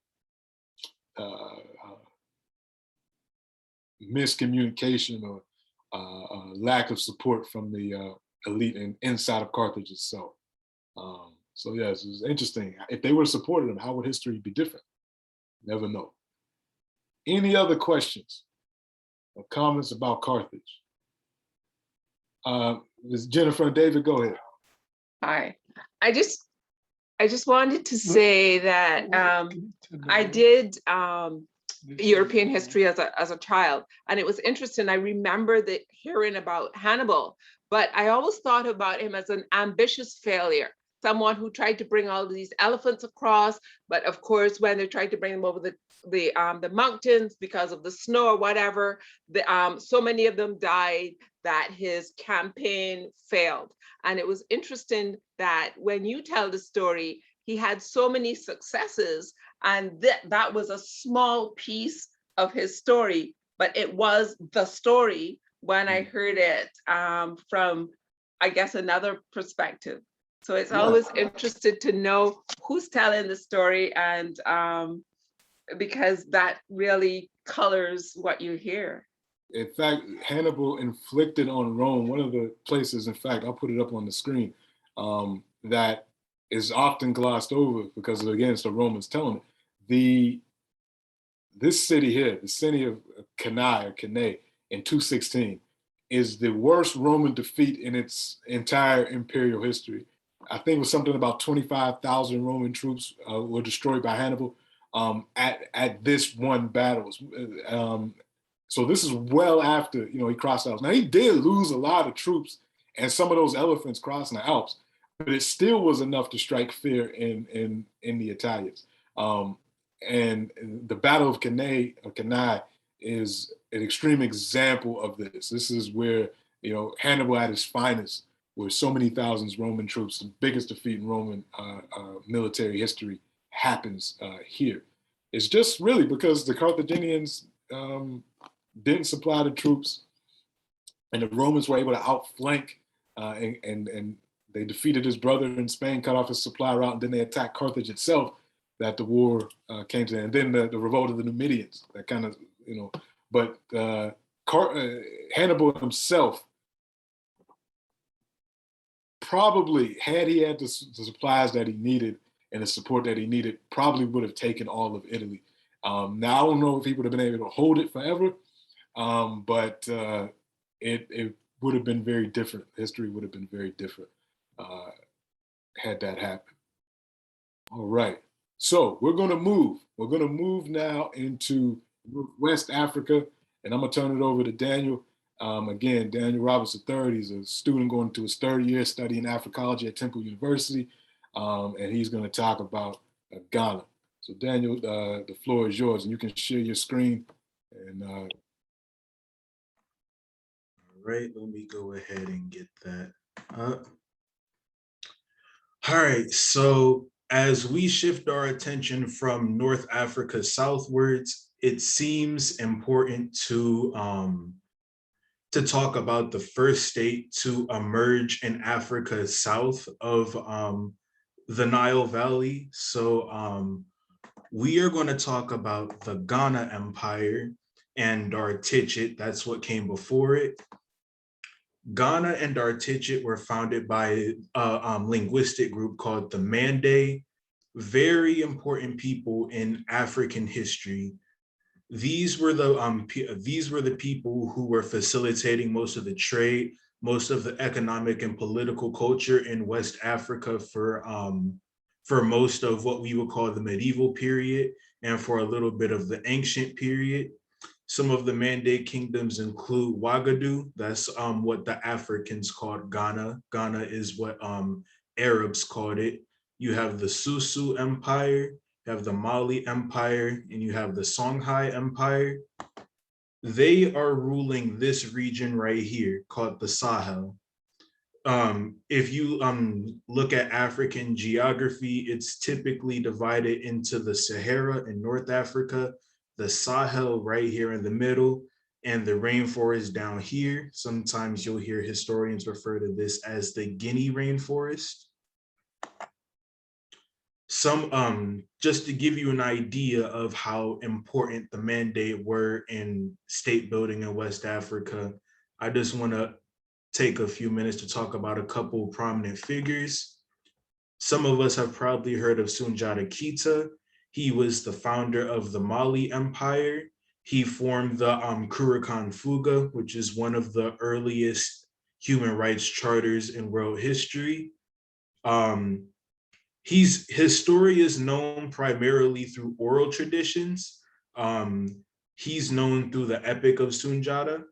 miscommunication or lack of support from the elite inside of Carthage itself. So yes, it was interesting. If they would have supported him, how would history be different? Never know. Any other questions or comments about Carthage? Jennifer and David, go ahead. Hi, I just wanted to say that I did European history as a child, and it was interesting. I remember hearing about Hannibal, but I always thought about him as an ambitious failure, someone who tried to bring all of these elephants across, but of course, when they tried to bring them over the mountains because of the snow or whatever, so many of them died that his campaign failed. And it was interesting that when you tell the story, he had so many successes, and that was a small piece of his story, but it was the story when I heard it from, I guess, another perspective. So it's always interested to know who's telling the story, and because that really colors what you hear. In fact, Hannibal inflicted on Rome, one of the places, in fact, I'll put it up on the screen, that is often glossed over because, again, it's the Romans telling it. This city here, the city of Cannae in 216, is the worst Roman defeat in its entire imperial history. I think it was something about 25,000 Roman troops were destroyed by Hannibal at this one battle. So this is well after, he crossed the Alps. Now, he did lose a lot of troops and some of those elephants crossing the Alps, but it still was enough to strike fear in the Italians. And the Battle of Cannae is an extreme example of this. This is where, Hannibal at his finest, where so many thousands Roman troops, the biggest defeat in Roman military history happens here. It's just really because the Carthaginians didn't supply the troops, and the Romans were able to outflank, and they defeated his brother in Spain, cut off his supply route, and then they attacked Carthage itself, that the war came to. And then the revolt of the Numidians, that kind of, but Hannibal himself probably, had he had the supplies that he needed and the support that he needed, probably would have taken all of Italy. Now, I don't know if he would have been able to hold it forever, but it would have been very different. History would have been very different had that happened. All right. So we're going to move. We're going to move now into West Africa, and I'm going to turn it over to Daniel. Again, Daniel Roberts III, he's a student going to his third year studying Africology at Temple University, and he's going to talk about Ghana. So Daniel, the floor is yours, and you can share your screen. And all right, let me go ahead and get that up. All right, so as we shift our attention from North Africa southwards, it seems important to talk about the first state to emerge in Africa south of the Nile Valley. So we are going to talk about the Ghana Empire and Artichet. That's what came before it. Ghana and Artichet were founded by a linguistic group called the Mande, very important people in African history. These were the people who were facilitating most of the trade, most of the economic and political culture in West Africa for most of what we would call the medieval period and for a little bit of the ancient period. Some of the Mandate kingdoms include Ouagadougou. That's what the Africans called Ghana. Ghana is what Arabs called it. You have the Susu Empire, you have the Mali Empire, and you have the Songhai Empire. They are ruling this region right here called the Sahel. If you look at African geography, it's typically divided into the Sahara in North Africa, the Sahel right here in the middle, and the rainforest down here. Sometimes you'll hear historians refer to this as the Guinea rainforest. Just to give you an idea of how important the Mandate were in state building in West Africa, I just want to take a few minutes to talk about a couple prominent figures. Some of us have probably heard of Sundiata Keita. He was the founder of the Mali Empire. He formed the Kurakan Fuga, which is one of the earliest human rights charters in world history. His story is known primarily through oral traditions. He's known through the Epic of Sundiata.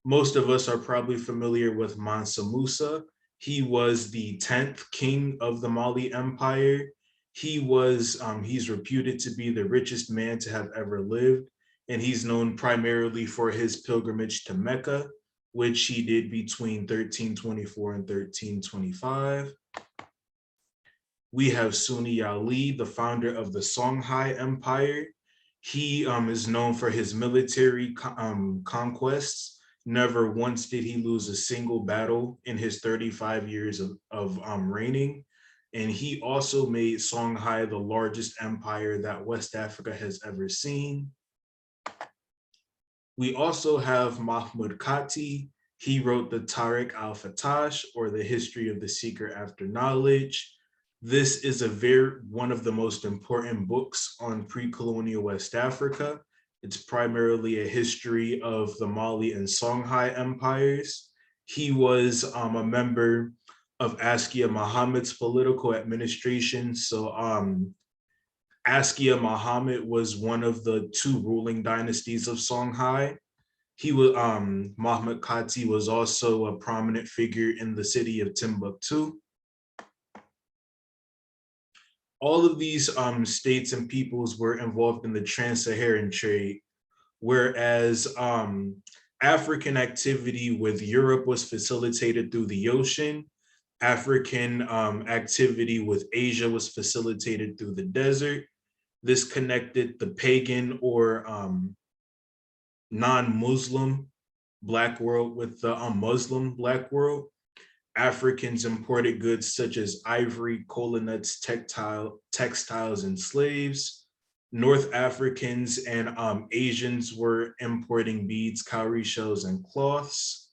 Most of us are probably familiar with Mansa Musa. He was the 10th king of the Mali Empire. He's reputed to be the richest man to have ever lived, and he's known primarily for his pilgrimage to Mecca, which he did between 1324 and 1325. We have Sunni Ali, the founder of the Songhai Empire. He is known for his military conquests. Never once did he lose a single battle in his 35 years of reigning. And he also made Songhai the largest empire that West Africa has ever seen. We also have Mahmud Kati. He wrote the Tariq al-Fatash, or the History of the Seeker After Knowledge. This is one of the most important books on pre-colonial West Africa. It's primarily a history of the Mali and Songhai empires. He was a member of Askia Muhammad's political administration. So Askia Muhammad was one of the two ruling dynasties of Songhai. Mahmud Kati was also a prominent figure in the city of Timbuktu. All of these states and peoples were involved in the trans-Saharan trade, whereas African activity with Europe was facilitated through the ocean. African activity with Asia was facilitated through the desert. This connected the pagan or non-Muslim Black world with the Muslim Black world. Africans imported goods such as ivory, cola nuts, textiles, and slaves. North Africans and Asians were importing beads, cowrie shells, and cloths.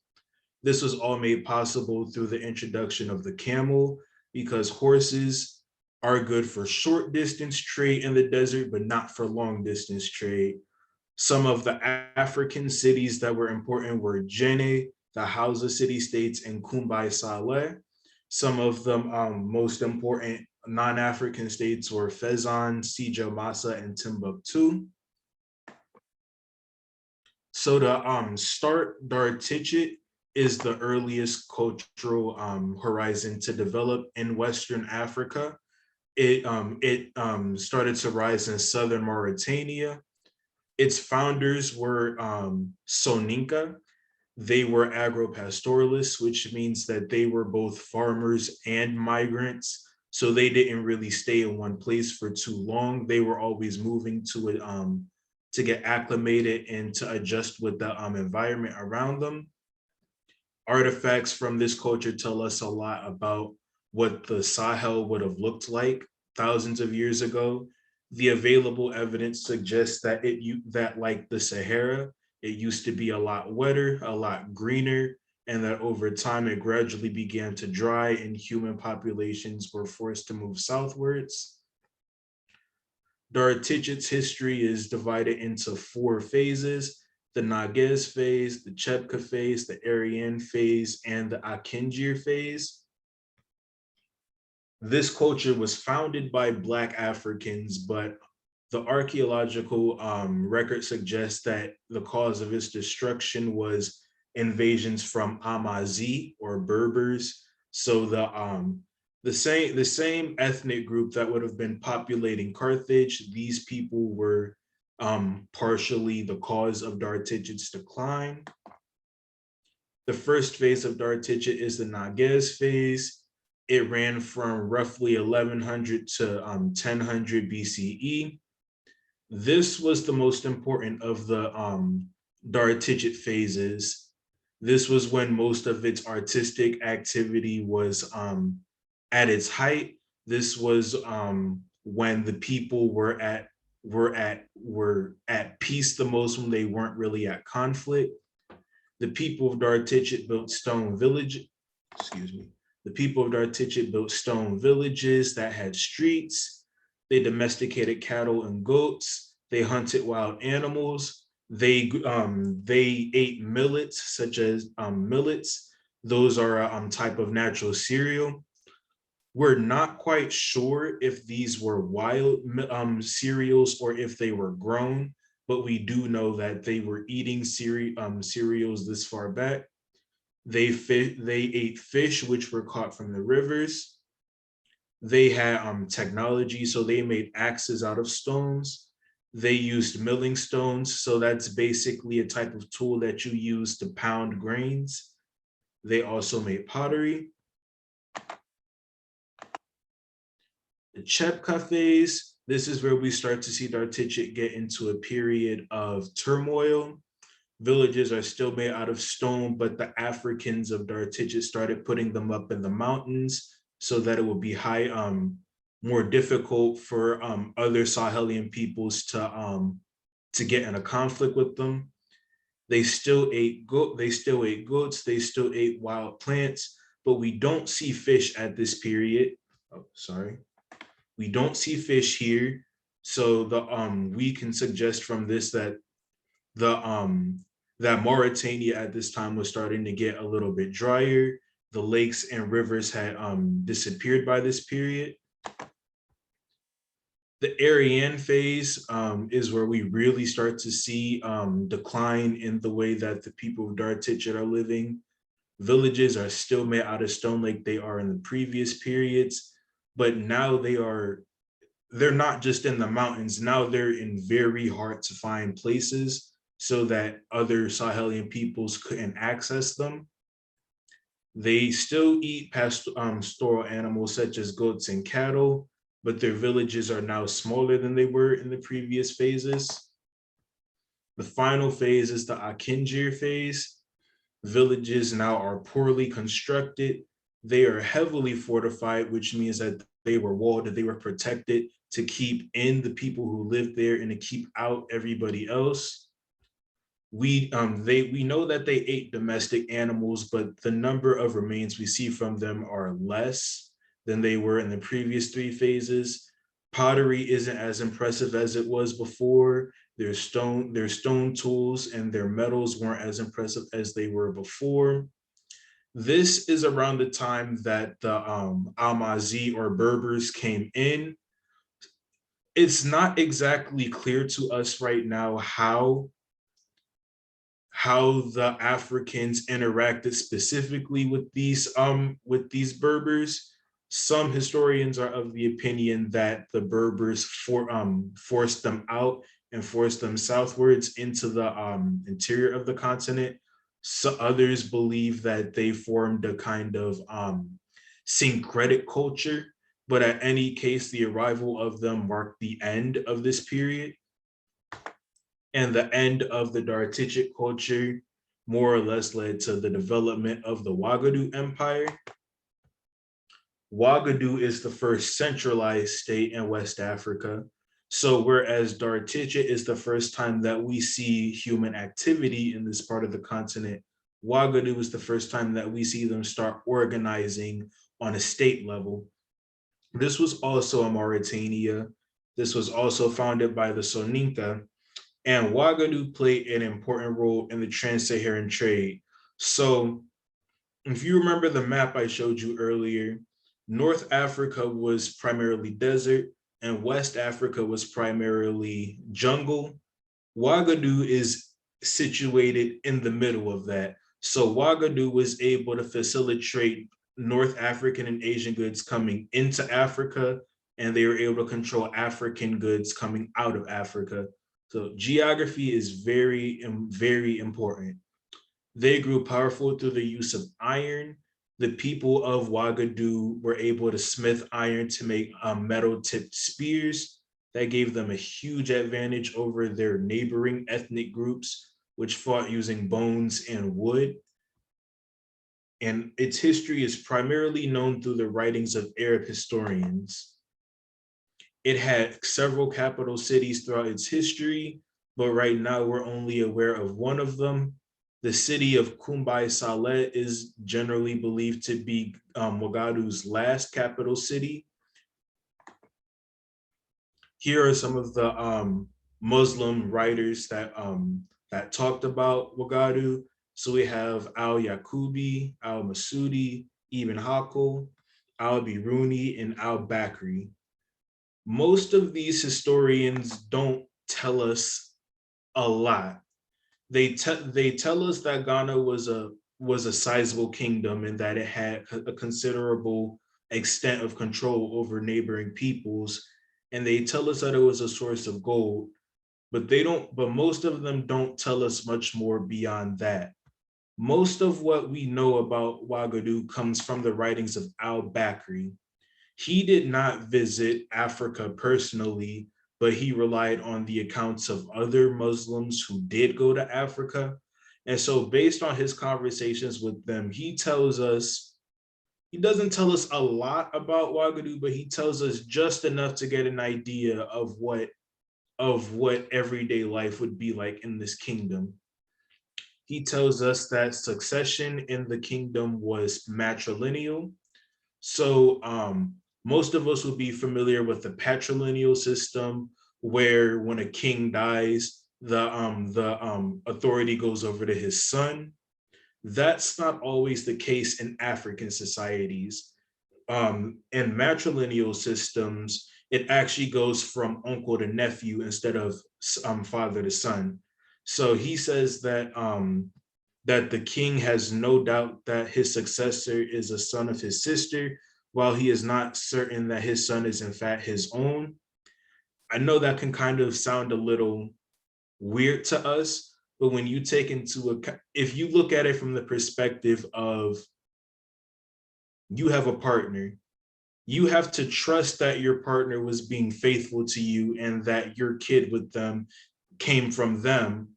This was all made possible through the introduction of the camel, because horses are good for short distance trade in the desert, but not for long distance trade. Some of the African cities that were important were Jenne, the Hausa city-states, and Kumbai Saleh. Some of the most important non-African states were Fezzan, Sija Massa, and Timbuktu. So to start, Dar-Tichit is the earliest cultural horizon to develop in Western Africa. It started to rise in southern Mauritania. Its founders were Soninka. They were agro-pastoralists, which means that they were both farmers and migrants. So they didn't really stay in one place for too long. They were always moving to it to get acclimated and to adjust with the environment around them. Artifacts from this culture tell us a lot about what the Sahel would have looked like thousands of years ago. The available evidence suggests that like the Sahara, it used to be a lot wetter, a lot greener, and that over time it gradually began to dry and human populations were forced to move southwards. Dar-Tichit's history is divided into 4 phases: the Nages phase, the Chebka phase, the Aryan phase, and the Akinjir phase. This culture was founded by Black Africans, but the archaeological record suggests that the cause of its destruction was invasions from Amazi or Berbers. So the same ethnic group that would have been populating Carthage, these people were partially the cause of Dar-Tichit's decline. The first phase of Dar-Tichit is the Nages phase. It ran from roughly 1100 to 1000 BCE. This was the most important of the Dar-Tichit phases. This was when most of its artistic activity was at its height. This was when the people were at peace the most, when they weren't really at conflict. The people of Dar-Tichit built stone villages that had streets. They domesticated cattle and goats. They hunted wild animals. They ate millets, such as millets. Those are a type of natural cereal. We're not quite sure if these were wild cereals or if they were grown, but we do know that they were eating cereals this far back. They ate fish, which were caught from the rivers. They had technology, so they made axes out of stones. They used milling stones, so that's basically a type of tool that you use to pound grains. They also made pottery. The Chebka phase, this is where we start to see Dar-Tichit get into a period of turmoil. Villages are still made out of stone, but the Africans of Dar-Tichit started putting them up in the mountains so that it would be more difficult for other Sahelian peoples to get in a conflict with them. They still ate goats, they still ate wild plants, but we don't see fish at this period. Oh, sorry. We don't see fish here. So we can suggest from this that that Mauritania at this time was starting to get a little bit drier. The lakes and rivers had disappeared by this period. The Aryan phase is where we really start to see decline in the way that the people of Dar-Tichit are living. Villages are still made out of stone like they are in the previous periods, but now they're not just in the mountains, now they're in very hard to find places so that other Sahelian peoples couldn't access them. They still eat pastoral animals such as goats and cattle, but their villages are now smaller than they were in the previous phases. The final phase is the Akinjir phase. Villages now are poorly constructed. They are heavily fortified, which means that they were walled, that they were protected to keep in the people who lived there and to keep out everybody else. We know that they ate domestic animals, but the number of remains we see from them are less than they were in the previous 3 phases. Pottery isn't as impressive as it was before. Their stone tools and their metals weren't as impressive as they were before. This is around the time that the Almazi or Berbers came in. It's not exactly clear to us right now how the Africans interacted specifically with these Berbers. Some historians are of the opinion that the Berbers forced them out and forced them southwards into the interior of the continent. So others believe that they formed a kind of syncretic culture, but at any case, the arrival of them marked the end of this period. And the end of the Dartichic culture more or less led to the development of the Ouagadougou Empire. Ouagadougou is the first centralized state in West Africa. So whereas Dartichic is the first time that we see human activity in this part of the continent, Ouagadougou is the first time that we see them start organizing on a state level. This was also in Mauritania. This was also founded by the Soninka, and Ouagadougou played an important role in the trans-Saharan trade. So if you remember the map I showed you earlier, North Africa was primarily desert and West Africa was primarily jungle. Ouagadougou is situated in the middle of that. So Ouagadougou was able to facilitate North African and Asian goods coming into Africa, and they were able to control African goods coming out of Africa. So geography is very, very important. They grew powerful through the use of iron. The people of Ouagadougou were able to smith iron to make metal-tipped spears. That gave them a huge advantage over their neighboring ethnic groups, which fought using bones and wood. And its history is primarily known through the writings of Arab historians. It had several capital cities throughout its history, but right now we're only aware of one of them. The city of Kumbai Saleh is generally believed to be Ouagadougou's last capital city. Here are some of the Muslim writers that talked about Ouagadougou. So we have Al-Yaqubi, Al-Masudi, Ibn Hakl, Al-Biruni, and Al-Bakri. Most of these historians don't tell us a lot. They tell us that Ghana was a sizable kingdom and that it had a considerable extent of control over neighboring peoples, and they tell us that it was a source of gold, but most of them don't tell us much more beyond that. Most of what we know about Ouagadougou comes from the writings of Al-Bakri. He did not visit Africa personally, but he relied on the accounts of other Muslims who did go to Africa. And so based on his conversations with them, he doesn't tell us a lot about Ouagadougou, but he tells us just enough to get an idea of what everyday life would be like in this kingdom. He tells us that succession in the kingdom was matrilineal. So most of us would be familiar with the patrilineal system, where when a king dies, the authority goes over to his son. That's not always the case in African societies. In matrilineal systems, it actually goes from uncle to nephew instead of father to son. So he says that that the king has no doubt that his successor is a son of his sister, while he is not certain that his son is in fact his own. I know that can kind of sound a little weird to us, but when you take into account, if you look at it from the perspective of you have a partner, you have to trust that your partner was being faithful to you and that your kid with them came from them,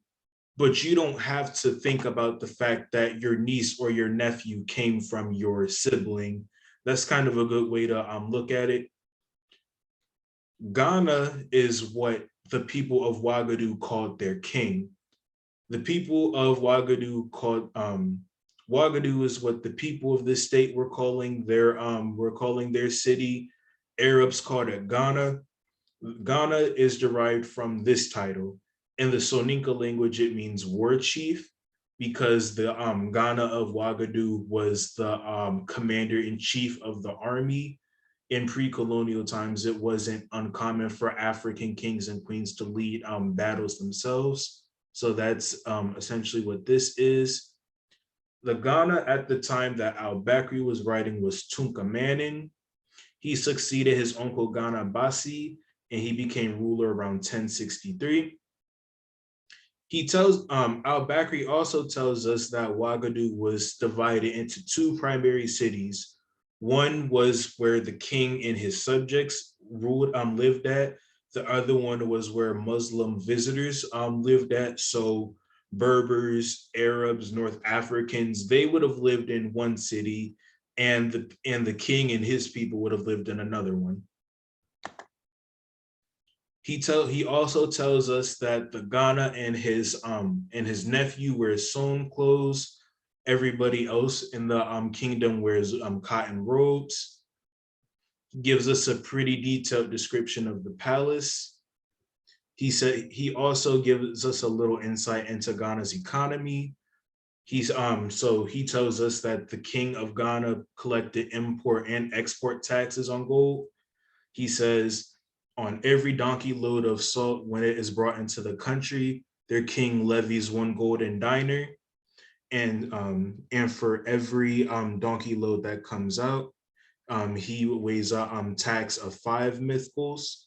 but you don't have to think about the fact that your niece or your nephew came from your sibling. That's kind of a good way to look at it. Ghana is what the people of Ouagadougou called their king. The people of Ouagadougou called Ouagadougou is what the people of this state were calling their city. Arabs called it Ghana. Ghana is derived from this title. In the Soninka language, it means war chief, because the Ghana of Ouagadougou was the commander-in-chief of the army. In pre-colonial times, it wasn't uncommon for African kings and queens to lead battles themselves. So that's essentially what this is. The Ghana at the time that al-Bakri was writing was Tunka He succeeded his uncle Ghana Bassi, and he became ruler around 1063. He tells al-Bakri also tells us that Ouagadougou was divided into two primary cities. One was where the king and his subjects lived at. The other one was where Muslim visitors lived at. So Berbers, Arabs, North Africans, they would have lived in one city, and the king and his people would have lived in another one. He also tells us that the Ghana and his nephew wears sewn clothes. Everybody else in the kingdom wears cotton robes. He gives us a pretty detailed description of the palace. He also gives us a little insight into Ghana's economy. So he tells us that the king of Ghana collected import and export taxes on gold. He says, on every donkey load of salt, when it is brought into the country, their king levies one golden dinar. And for every donkey load that comes out, he weighs a tax of 5 mithqals.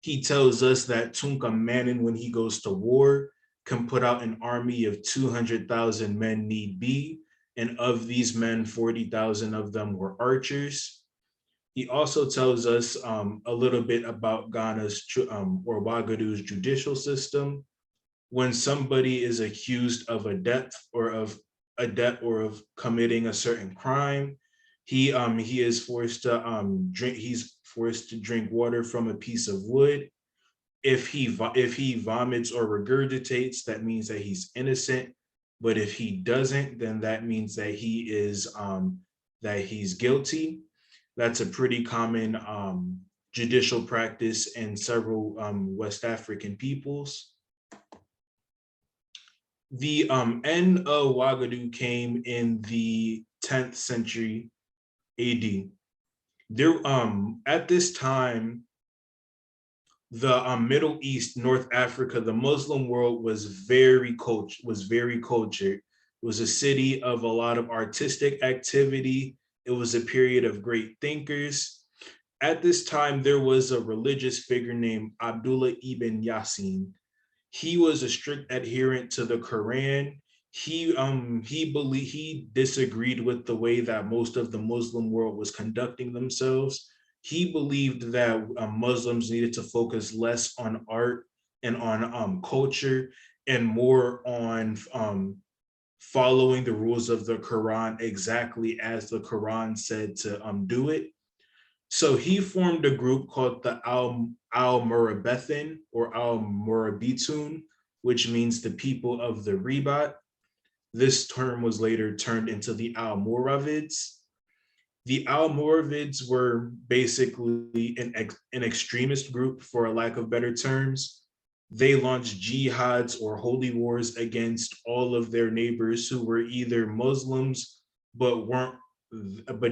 He tells us that Tunka Manin, when he goes to war, can put out an army of 200,000 men need be. And of these men, 40,000 of them were archers. He also tells us a little bit about Ghana's or Ouagadougou's judicial system. When somebody is accused of a debt or of committing a certain crime, he is forced to drink. He's forced to drink water from a piece of wood. If he vomits or regurgitates, that means that he's innocent. But if he doesn't, then that means that he's guilty. That's a pretty common judicial practice in several West African peoples. The end of Ouagadougou came in the 10th century AD. There, at this time, the Middle East, North Africa, the Muslim world was very cultured. It was a city of a lot of artistic activity. It was a period of great thinkers. At this time, there was a religious figure named Abdullah ibn Yasin. He was a strict adherent to the Quran. He disagreed with the way that most of the Muslim world was conducting themselves. He believed that Muslims needed to focus less on art and on culture and more on following the rules of the Quran exactly as the Quran said to do it. So he formed a group called the Al-Murabithin or Al-Murabitun, which means the people of the Ribat. This term was later turned into the Almoravids. The Almoravids were basically an extremist group, for a lack of better terms. They launched jihads or holy wars against all of their neighbors who were either Muslims but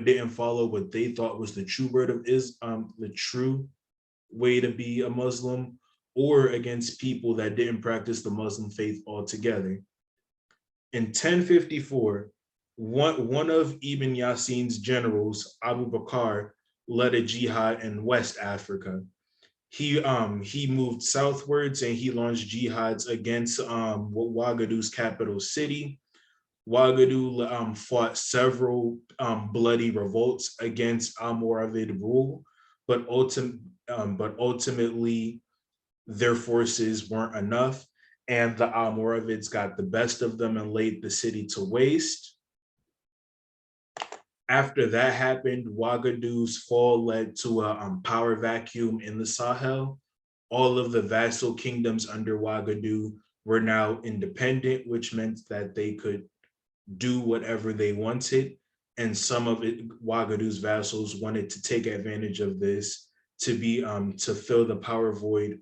didn't follow what they thought was the true word of the true way to be a Muslim, or against people that didn't practice the Muslim faith altogether. In 1054, one of Ibn Yasin's generals, Abu Bakr, led a jihad in West Africa. He moved southwards and he launched jihads against Ouagadougou's capital city. Ouagadougou fought several bloody revolts against Almoravid rule, but ultimately their forces weren't enough, and the Almoravids got the best of them and laid the city to waste. After that happened, Ouagadougou's fall led to a power vacuum in the Sahel. all of the vassal kingdoms under Ouagadougou were now independent, which meant that they could do whatever they wanted. And some of it, Ouagadougou's vassals wanted to take advantage of this to be to fill the power void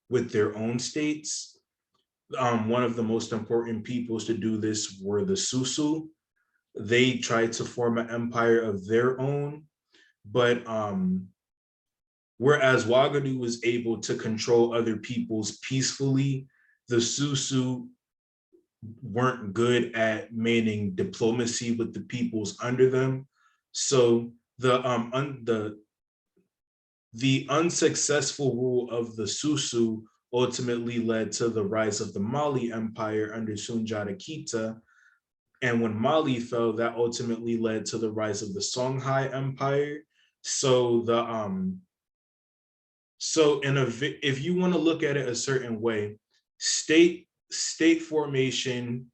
with their own states. One of the most important peoples to do this were the Susu. They tried to form an empire of their own, but whereas Ouagadougou was able to control other peoples peacefully, the Susu weren't good at maintaining diplomacy with the peoples under them. So the unsuccessful rule of the Susu ultimately led to the rise of the Mali Empire under SUNDIATA Keita. And when Mali fell, that ultimately led to the rise of the Songhai Empire. So if you want to look at it a certain way, state formation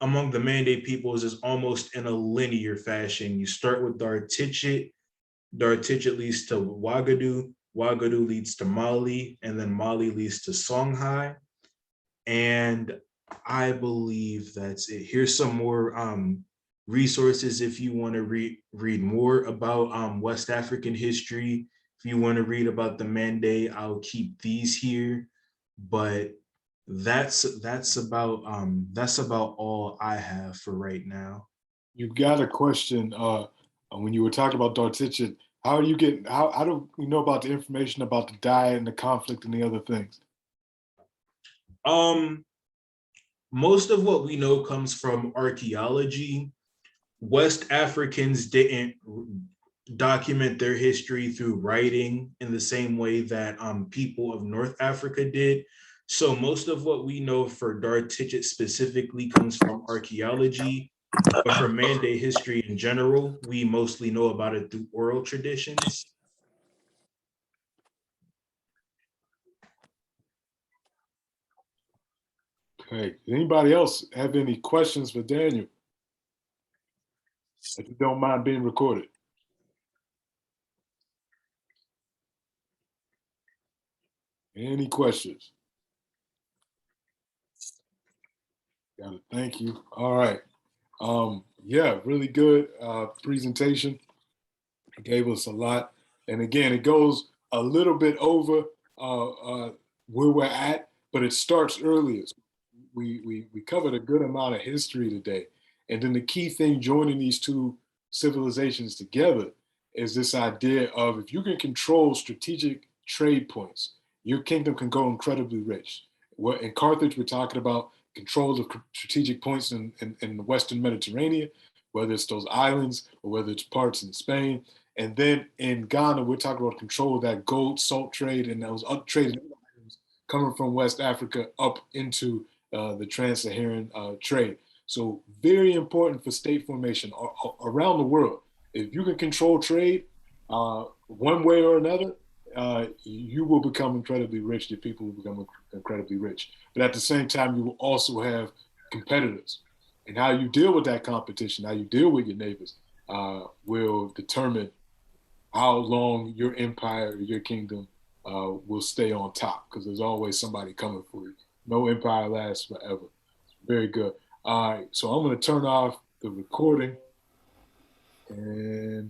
among the Mande peoples is almost in a linear fashion. You start with Dartichit leads to Ouagadougou, Ouagadougou leads to Mali, and then Mali leads to Songhai. And I believe that's it. Here's some more resources if you want to read more about West African history. If you want to read about the Mande, I'll keep these here. But that's about all I have for right now. You got a question when you were talking about Dartichit. How do we know about the information about the diet and the conflict and the other things? Most of what we know comes from archaeology. West Africans didn't document their history through writing in the same way that people of North Africa did. So most of what we know for Dartichit specifically comes from archaeology, but for Mande history in general, we mostly know about it through oral traditions. Okay. Anybody else have any questions for Daniel? If you don't mind being recorded. Any questions? Got it. Thank you. All right. Yeah, really good presentation. It gave us a lot. And again, it goes a little bit over where we're at, but it starts earlier. We covered a good amount of history today. And then the key thing joining these two civilizations together is this idea of if you can control strategic trade points, your kingdom can go incredibly rich. In Carthage, we're talking about control of strategic points in the Western Mediterranean, whether it's those islands or whether it's parts in Spain. And then in Ghana, we're talking about control of that gold, salt trade, and those traded items coming from West Africa up into the trans-Saharan trade. So very important for state formation around the world. If you can control trade one way or another, you will become incredibly rich. Your people will become incredibly rich. But at the same time, you will also have competitors. And how you deal with that competition, how you deal with your neighbors, will determine how long your empire, your kingdom will stay on top, because there's always somebody coming for you. No empire lasts forever. Very good. All right, so I'm going to turn off the recording and